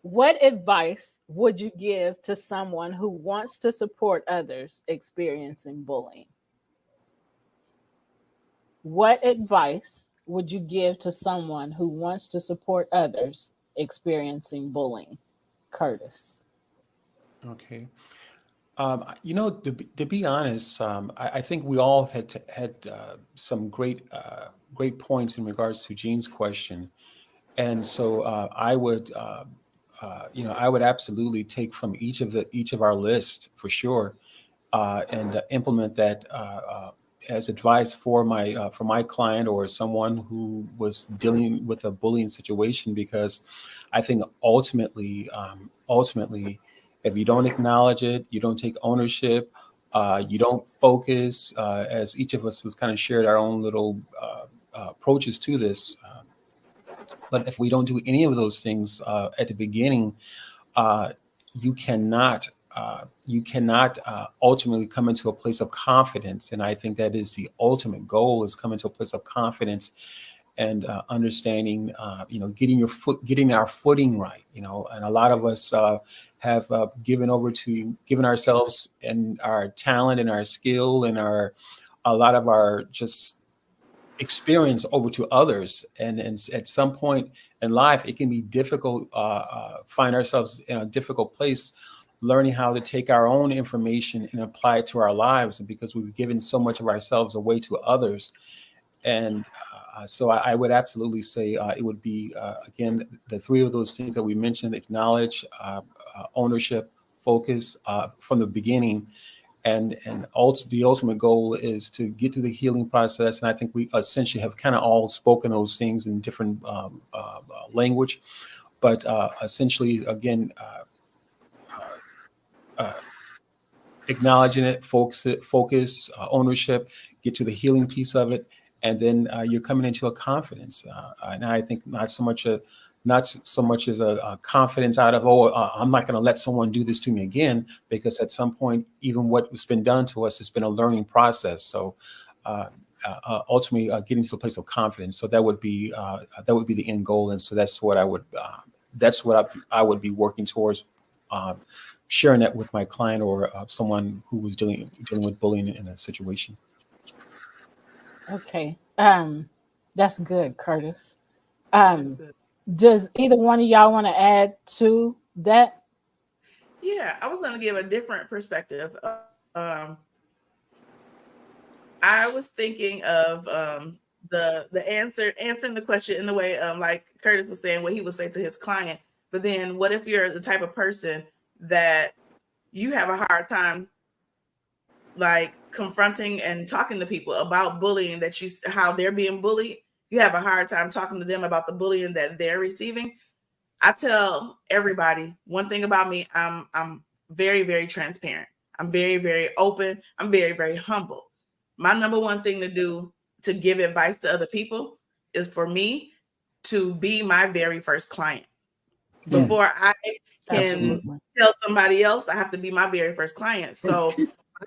What advice would you give to someone who wants to support others experiencing bullying? What advice would you give to someone who wants to support others experiencing bullying? Curtis. Okay. To be honest, I think we all had some great points in regards to Jean's question, and so I would absolutely take from each of our list for sure, and implement that as advice for my client or someone who was dealing with a bullying situation, because I think ultimately, if you don't acknowledge it, you don't take ownership, you don't focus, as each of us has kind of shared our own little approaches to this. But if we don't do any of those things at the beginning, you cannot ultimately come into a place of confidence. And I think that is the ultimate goal, is come into a place of confidence and understanding, getting our footing right, and a lot of us have given ourselves and our talent and our skill and a lot of our just experience over to others. And at some point in life, it can be difficult, find ourselves in a difficult place, learning how to take our own information and apply it to our lives, because we've given so much of ourselves away to others. And so I would absolutely say it would be, again, the 3 of those things that we mentioned: acknowledge, ownership, focus from the beginning. And the ultimate goal is to get to the healing process. And I think we essentially have kind of all spoken those things in different language. But essentially, again, acknowledging it, focus, ownership, get to the healing piece of it, and then you're coming into a confidence. And I think not so much as a confidence out of, I'm not going to let someone do this to me again, because at some point, even what's been done to us has been a learning process. So ultimately, getting to a place of confidence. So that would be the end goal, and so that's what I would be working towards. Sharing that with my client or someone who was dealing with bullying in a situation. Okay, that's good, Curtis. Does either one of y'all want to add to that? Yeah, I was going to give a different perspective. I was thinking of the answering the question in the way like Curtis was saying, what he would say to his client. But then, what if you're the type of person that you have a hard time like confronting and talking to people about bullying, how they're being bullied? You have a hard time talking to them about the bullying that they're receiving. I tell everybody one thing about me: I'm very, very transparent. I'm very, very open. I'm very, very humble. My number one thing to do to give advice to other people is for me to be my very first client. Before I can tell somebody else, I have to be my very first client. So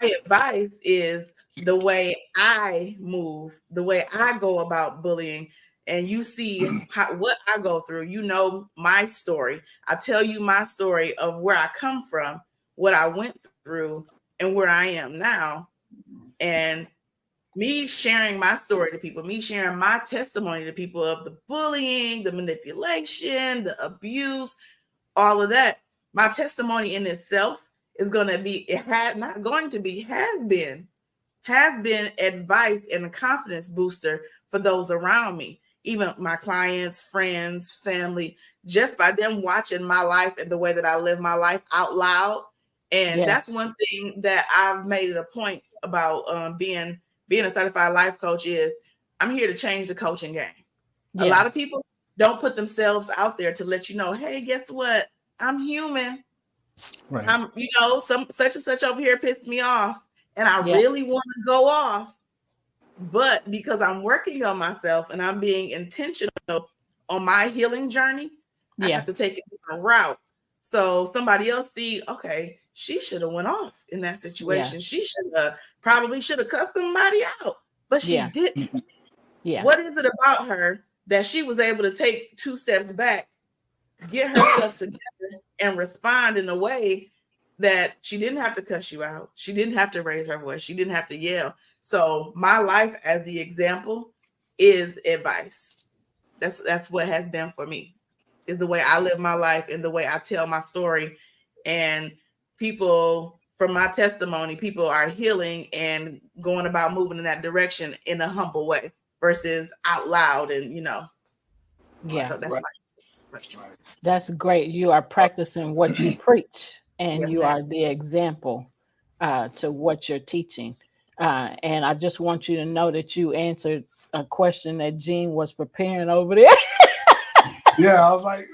my advice is the way I move, the way I go about bullying, and you see what I go through. You know my story. I tell you my story of where I come from, what I went through, and where I am now. And me sharing my story to people, me sharing my testimony to people of the bullying, the manipulation, the abuse, all of that. My testimony in itself is going to be, has been advice and a confidence booster for those around me, even my clients, friends, family, just by them watching my life and the way that I live my life out loud. And that's one thing that I've made it a point about being a certified life coach is I'm here to change the coaching game. A lot of people don't put themselves out there to let you know, hey, guess what? I'm human. Right. I'm, such and such over here pissed me off, and I really want to go off. But because I'm working on myself and I'm being intentional on my healing journey, I have to take a different route. So somebody else see, okay, she should have went off in that situation. She probably should have cut somebody out, but she didn't. What is it about her that she was able to take 2 steps back, get herself together, and respond in a way that she didn't have to cuss you out. She didn't have to raise her voice. She didn't have to yell. So my life as the example is advice. That's what has been for me, is the way I live my life and the way I tell my story. And people, from my testimony, people are healing and going about moving in that direction in a humble way versus out loud and, that's great. You are practicing what you preach, and you are the example to what you're teaching. And I just want you to know that you answered a question that Jean was preparing over there. Yeah, I was like,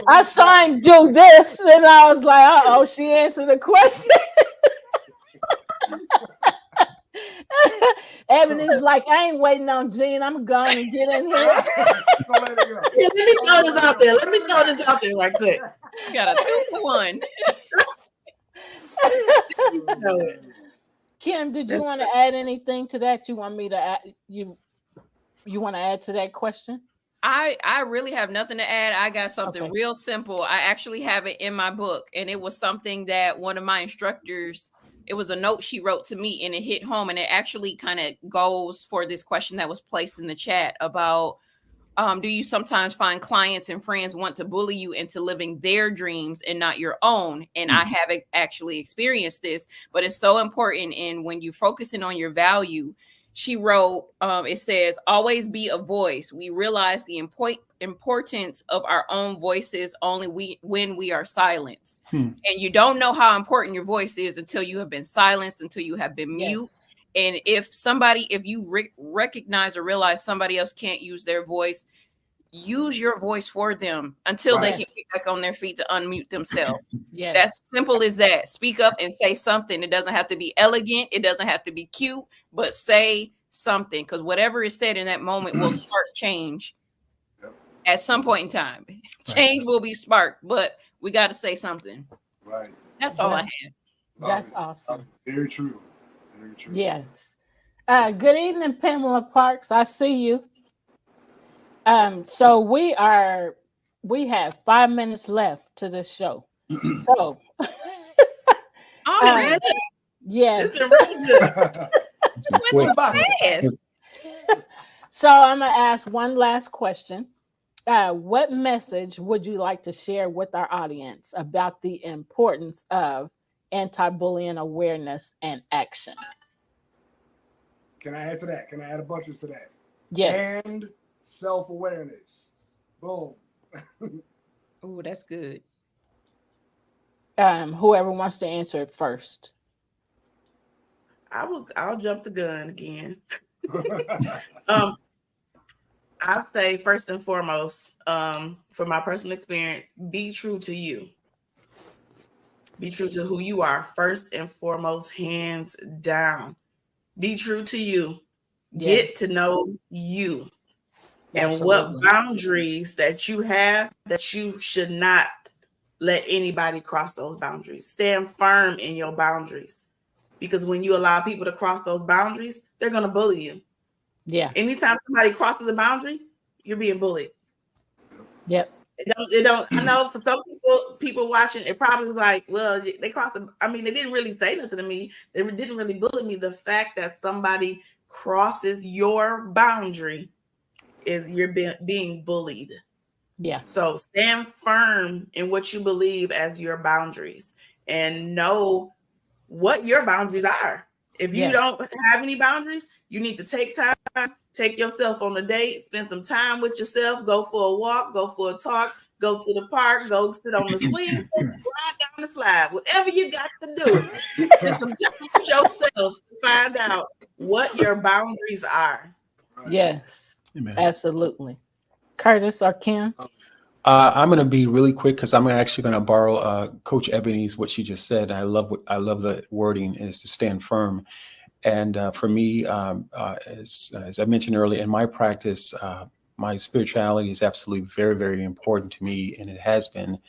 I saw him do this, and I was like, she answered the question. Ebonee's like, I ain't waiting on Jean. I'm going to get in here. Let me throw this out there right quick. You got a 2 for 1. Kim, did you want to add anything to that? You want me to add? You want to add to that question? I really have nothing to add. I got something real simple. I actually have it in my book, and it was something that one of my instructors, it was a note she wrote to me, and it hit home, and it actually kind of goes for this question that was placed in the chat about, do you sometimes find clients and friends want to bully you into living their dreams and not your own? And I haven't actually experienced this, but it's so important. And when you're focusing on your value, she wrote, it says, always be a voice. We realize the importance of our own voices only when we are silenced. And you don't know how important your voice is until you have been silenced, until you have been mute. And if you recognize or realize somebody else can't use their voice, use your voice for them until they can get back on their feet to unmute themselves. That's simple as that. Speak up and say something. It doesn't have to be elegant. It doesn't have to be cute, but say something, because whatever is said in that moment will spark change at some point in time. Change will be sparked, but we got to say something. Right. That's all I have. That's awesome. Very true. Very true. Yes. Good evening, Pamela Parks. I see you. So we have 5 minutes left to this show. So already? Yes. Yes. So I'm gonna ask one last question. What message would you like to share with our audience about the importance of anti-bullying awareness and action? Can I add to that? Can I add a buttress to that? Yes. And self-awareness. Boom. Oh, that's good. Whoever wants to answer it first. I'll jump the gun again. I'll say first and foremost, from my personal experience, be true to you. Be true to who you are, first and foremost, hands down. Be true to you. Get to know you. And what boundaries that you have, that you should not let anybody cross those boundaries. Stand firm in your boundaries. Because when you allow people to cross those boundaries, they're going to bully you. Yeah. Anytime somebody crosses the boundary, you're being bullied. Yep. It don't. I know for some people watching, it probably was like, well, they crossed the. I mean, they didn't really say nothing to me. They didn't really bully me. The fact that somebody crosses your boundary is you're being bullied. Yeah. So stand firm in what you believe as your boundaries, and know what your boundaries are. If you don't have any boundaries, you need to take time, take yourself on a date, spend some time with yourself, go for a walk, go for a talk, go to the park, go sit on the swing, slide down the slide, whatever you got to do. Spend some time with yourself to find out what your boundaries are. Yes, absolutely. Curtis or Kim? I'm going to be really quick because I'm actually going to borrow Coach Ebonee's what she just said. I love the wording is to stand firm. And for me, as I mentioned earlier, in my practice, my spirituality is absolutely very, very important to me, and it has been.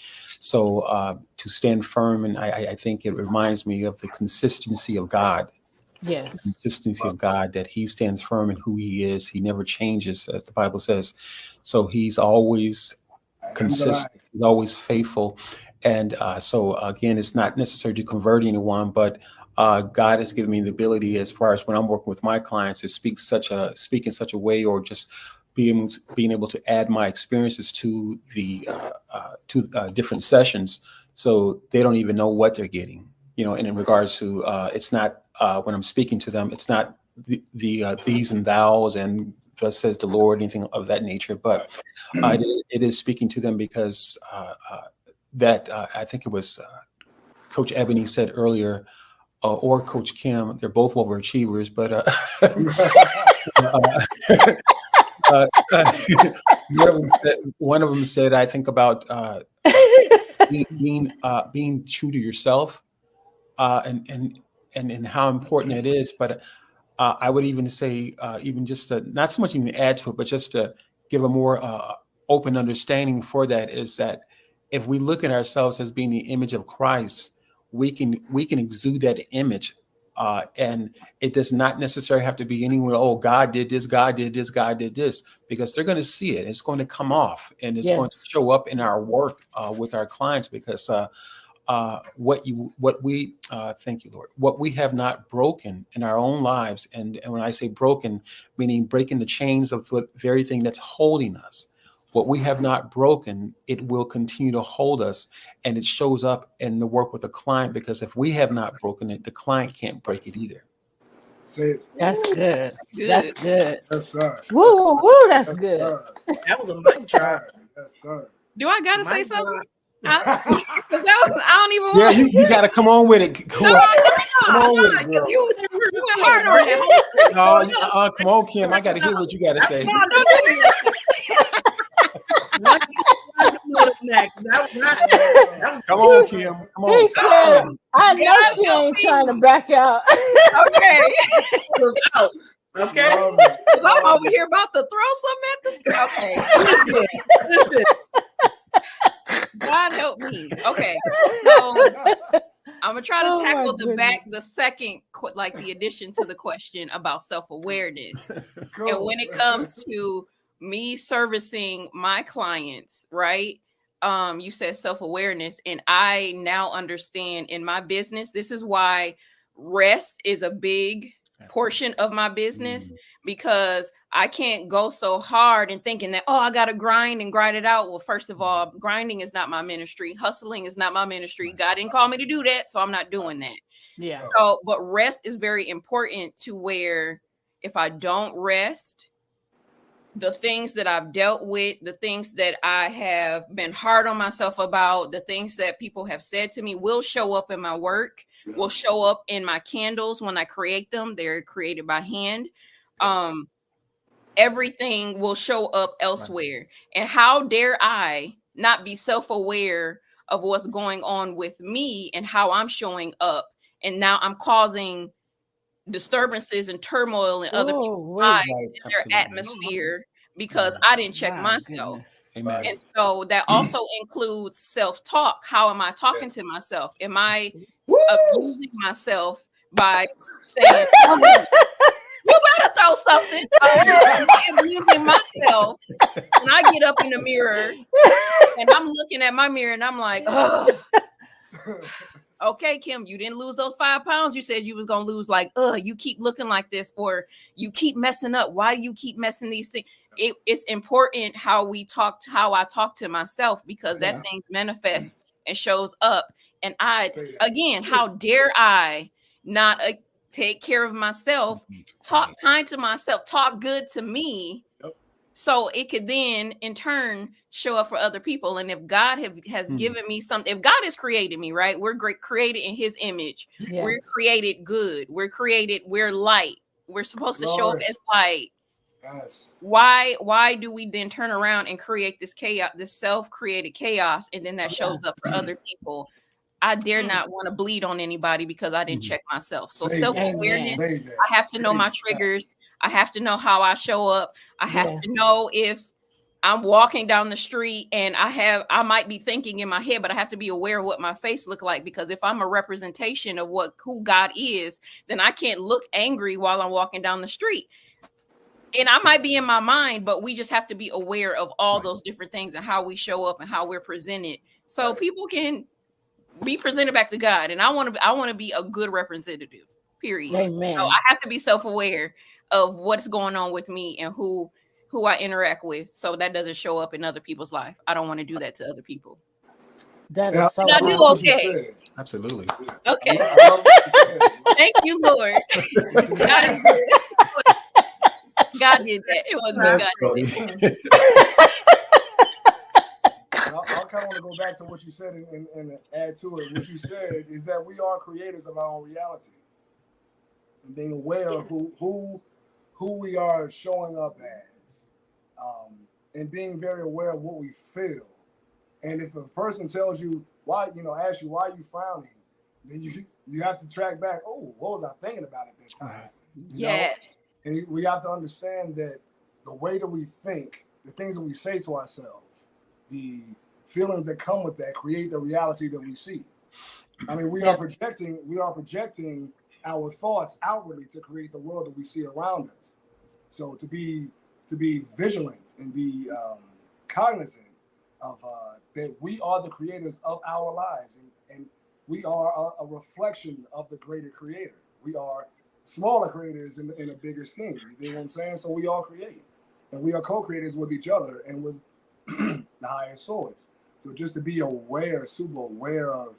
So to stand firm, and I think it reminds me of the consistency of God. Yes. The consistency of God, that he stands firm in who he is. He never changes, as the Bible says. So he's always consistent, he's always faithful. And so again, it's not necessary to convert anyone, but God has given me the ability, as far as when I'm working with my clients, to speak in such a way, or just being able to add my experiences to the different sessions, so they don't even know what they're getting. And in regards to it's not when I'm speaking to them, it's not the these and thous and thus says the Lord, anything of that nature, but it is speaking to them because that I think it was Coach Ebonee said earlier, or Coach Kim, they're both overachievers, but one of them said, I think about being true to yourself, and how important it is. But I would even say, even just to not so much even add to it, but just to give a more open understanding for that, is that if we look at ourselves as being the image of Christ, we can exude that image, and it does not necessarily have to be anywhere. Oh, God did this, God did this, God did this, because they're going to see it. It's going to come off, and it's going to show up in our work with our clients, because thank you, Lord, what we have not broken in our own lives, and when I say broken, meaning breaking the chains of the very thing that's holding us. What we have not broken, it will continue to hold us, and it shows up in the work with the client, because if we have not broken it, the client can't break it either. Say it. That's good. That's good. Yes, sir. Woo, woo, woo, that's good. That was a mic drop. Yes, sir. Do I gotta say something? I don't even want. Yeah, you gotta come on with it. Come on with it, girl. You went hard on it. No, come on, Kim. I gotta hear what you gotta say. back. That was Come on, Kim. Come on. He said, I know she ain't trying to back out. Okay. out. Okay. I'm over here about to throw something at the okay. God help me. Okay. So I'm gonna try to tackle the second, like the addition to the question about self-awareness. Cool. And when it comes to me servicing my clients, right? You said self-awareness, and I now understand in my business, this is why rest is a big portion of my business, because I can't go so hard and thinking that, I got to grind it out. Well, first of all, grinding is not my ministry. Hustling is not my ministry. God didn't call me to do that, so I'm not doing that. Yeah. So, but rest is very important, to where if I don't rest, the things that I've dealt with, the things that I have been hard on myself about, the things that people have said to me will show up in my work, will show up in my candles when I create them. They're created by hand. Everything will show up elsewhere. And how dare I not be self-aware of what's going on with me and how I'm showing up? And now I'm causing disturbances and turmoil in other people's lives, in their atmosphere, because I didn't check myself. Amen. And so that also includes self-talk. How am I talking to myself? Am I abusing myself by saying, you better throw something? Am I abusing myself? And I get up in the mirror and I'm looking at my mirror and I'm like, oh. Okay, Kim, you didn't lose those 5 pounds. You said you was going to lose. Like, you keep looking like this, or you keep messing up. Why do you keep messing these things? It's important how I talk to myself, because that thing manifests and shows up. And again, how dare I not take care of myself, talk kind to myself, talk good to me, so it could then in turn show up for other people. And if God has given me something, if God has created me, right? We're created in his image. Yes. We're created good. We're light. We're supposed to show up as light. Yes. Why do we then turn around and create this chaos, this self-created chaos, and then that shows up for other people? I dare not want to bleed on anybody because I didn't check myself. So self-awareness, I have to know my triggers. I have to know how I show up. I have to know if I'm walking down the street and I might be thinking in my head, but I have to be aware of what my face look like, because if I'm a representation of who God is, then I can't look angry while I'm walking down the street. And I might be in my mind, but we just have to be aware of all those different things and how we show up and how we're presented, so people can be presented back to God. And I want to be a good representative, period. Amen. So I have to be self-aware of what's going on with me and who I interact with, so that doesn't show up in other people's life. I don't want to do that to other people. That is so I do okay. Absolutely. Okay. Thank you, Lord. God is good. God did that. It wasn't God. I kind of want to go back to what you said and add to it. What you said is that we are creators of our own reality, and being aware of who we are showing up as, and being very aware of what we feel. And if a person tells you asks you why are you frowning, then you have to track back. Oh, what was I thinking about at that time? Yes. And we have to understand that the way that we think, the things that we say to ourselves, the feelings that come with that create the reality that we see. I mean, we are projecting our thoughts outwardly to create the world that we see around us. So to be vigilant and be cognizant of that we are the creators of our lives, and we are a reflection of the greater creator. We are smaller creators in a bigger scheme. You know what I'm saying? So we all create, and we are co-creators with each other and with the higher source. So just to be aware, super aware of,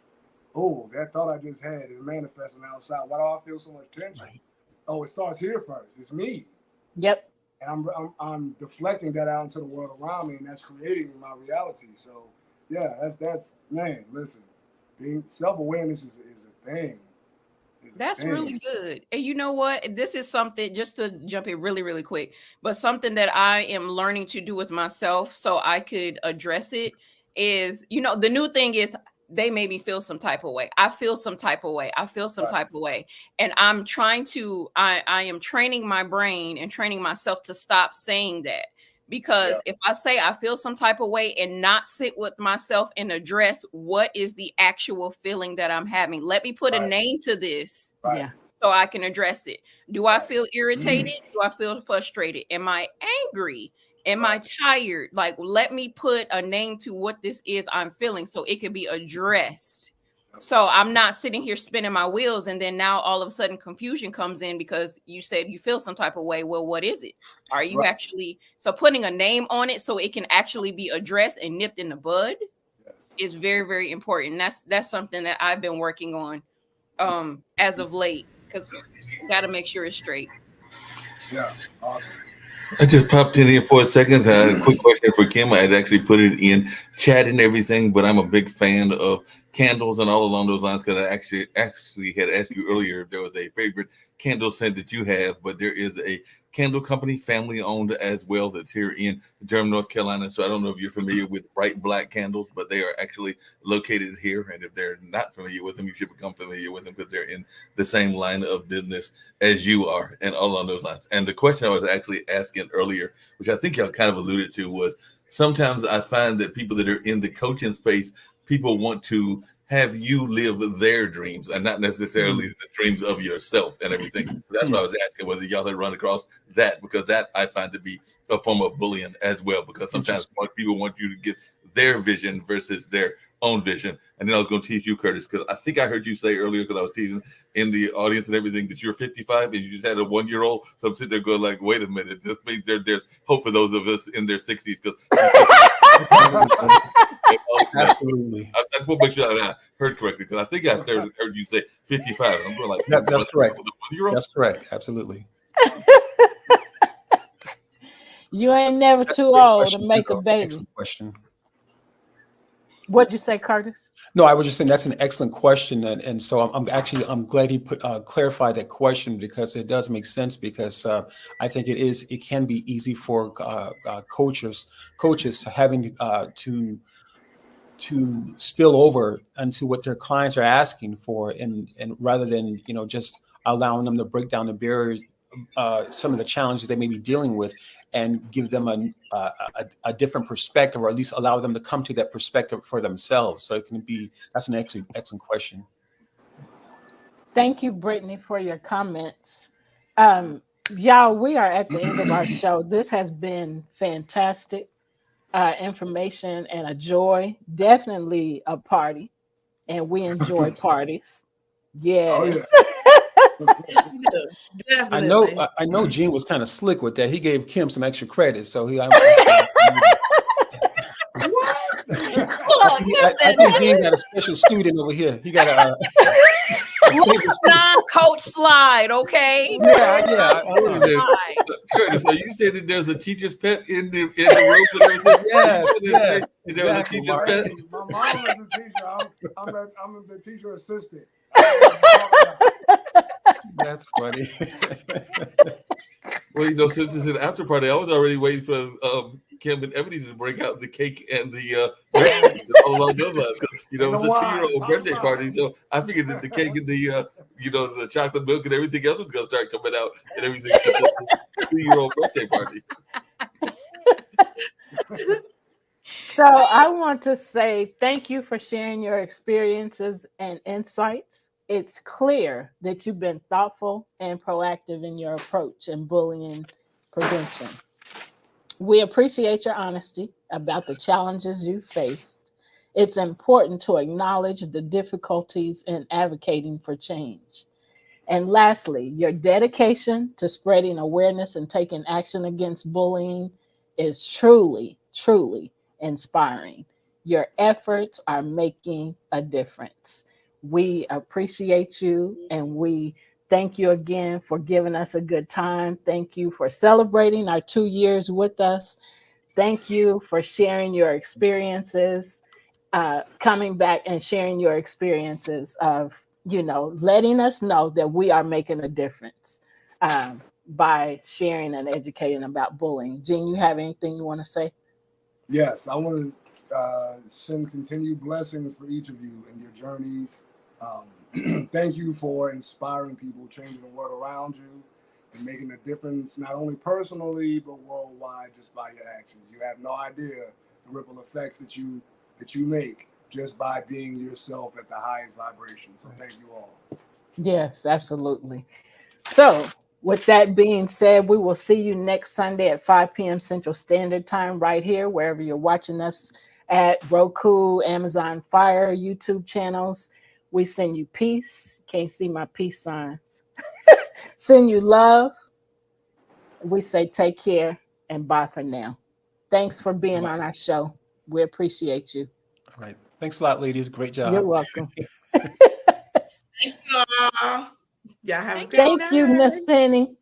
that thought I just had is manifesting outside. Why do I feel so much tension? Right. Oh, it starts here first. It's me. Yep. And I'm deflecting that out into the world around me, and that's creating my reality. So yeah, that's man, listen, being self-awareness is a thing. That's really good. And you know what? This is something, just to jump in really, really quick, but something that I am learning to do with myself so I could address it is, you know, the new thing is they made me feel some type of way. I feel some type of way. I feel some type of way. And I'm trying to, I am training my brain and training myself to stop saying that. Because if I say I feel some type of way and not sit with myself and address what is the actual feeling that I'm having, let me put a name to this so I can address it. Do I feel irritated? Do I feel frustrated? Am I angry? Am I tired? Like, let me put a name to what this is I'm feeling so it can be addressed. So I'm not sitting here spinning my wheels and then now all of a sudden confusion comes in because you said you feel some type of way. Well, what is it? Are you actually, so putting a name on it so it can actually be addressed and nipped in the bud is very, very important. That's something that I've been working on as of late, because you got to make sure it's straight. Yeah, awesome. I just popped in here for a second. Quick question for Kim. I had actually put it in chat and everything, but I'm a big fan of candles and all along those lines, because I actually had asked you earlier if there was a favorite candle scent that you have, but there is a candle company, family owned as well, that's here in Durham, North Carolina. So I don't know if you're familiar with Bright Black candles, but they are actually located here. And if they're not familiar with them, you should become familiar with them, because they're in the same line of business as you are and all on those lines. And the question I was actually asking earlier, which I think y'all kind of alluded to, was sometimes I find that people that are in the coaching space, people want to have you live their dreams and not necessarily the dreams of yourself and everything. That's why I was asking whether y'all had run across that, because that I find to be a form of bullying as well, because sometimes people want you to get their vision versus their own vision. And then I was going to tease you, Curtis, because I think I heard you say earlier, because I was teasing in the audience and everything, that you're 55 and you just had a 1-year-old. So I'm sitting there going like, wait a minute, this means there's hope for those of us in their 60s. Absolutely. I just want to make sure that I heard correctly, because I think I heard you say 55. I'm going like, that's correct. That's correct. Absolutely. You ain't never too old to make a baby. Excellent question. What'd you say, Curtis? No, I was just saying that's an excellent question, and so I'm glad he clarified that question, because it does make sense. Because I think it can be easy for coaches having to spill over into what their clients are asking for, and rather than just allowing them to break down the barriers, some of the challenges they may be dealing with, and give them a different perspective, or at least allow them to come to that perspective for themselves. So that's an excellent question. Thank you, Brittany, for your comments. Y'all, we are at the end of our show. This has been fantastic information and a joy. Definitely a party, and we enjoy parties. Yes. Definitely. I know Gene was kind of slick with that. He gave Kim some extra credit, so I think Gene got a special student over here. He got a non-coach slide, okay? Yeah. Curtis, are you saying that there's a teacher's pet in the room? Yeah. There was a teacher's pet. My mom is a teacher. I'm the teacher assistant. That's funny. Well, since it's an after party, I was already waiting for Kim and Ebonee to break out the cake and the all along those lines. It was a 2-year-old birthday party, so I figured that the cake and the the chocolate milk and everything else was going to start coming out and everything. 2-year-old birthday party. So I want to say thank you for sharing your experiences and insights. It's clear that you've been thoughtful and proactive in your approach in bullying prevention. We appreciate your honesty about the challenges you faced. It's important to acknowledge the difficulties in advocating for change. And lastly, your dedication to spreading awareness and taking action against bullying is truly, truly inspiring. Your efforts are making a difference. We appreciate you, and we thank you again for giving us a good time. Thank you for celebrating our 2 years with us. Thank you for sharing your experiences, coming back and sharing your experiences of, letting us know that we are making a difference by sharing and educating about bullying. Gene, you have anything you want to say? Yes, I want send continued blessings for each of you in your journeys. Thank you for inspiring people, changing the world around you, and making a difference not only personally but worldwide just by your actions. You have no idea the ripple effects that you make just by being yourself at the highest vibration. So thank you all. Yes, absolutely. So, with that being said, we will see you next Sunday at 5 p.m. Central Standard Time, right here, wherever you're watching us at Roku, Amazon Fire, YouTube channels. We send you peace. Can't see my peace signs. Send you love. We say take care and bye for now. Thanks for being on our show. We appreciate you. All right. Thanks a lot, ladies. Great job. You're welcome. Thank you all. Y'all have a good night. Thank you, Miss Penny.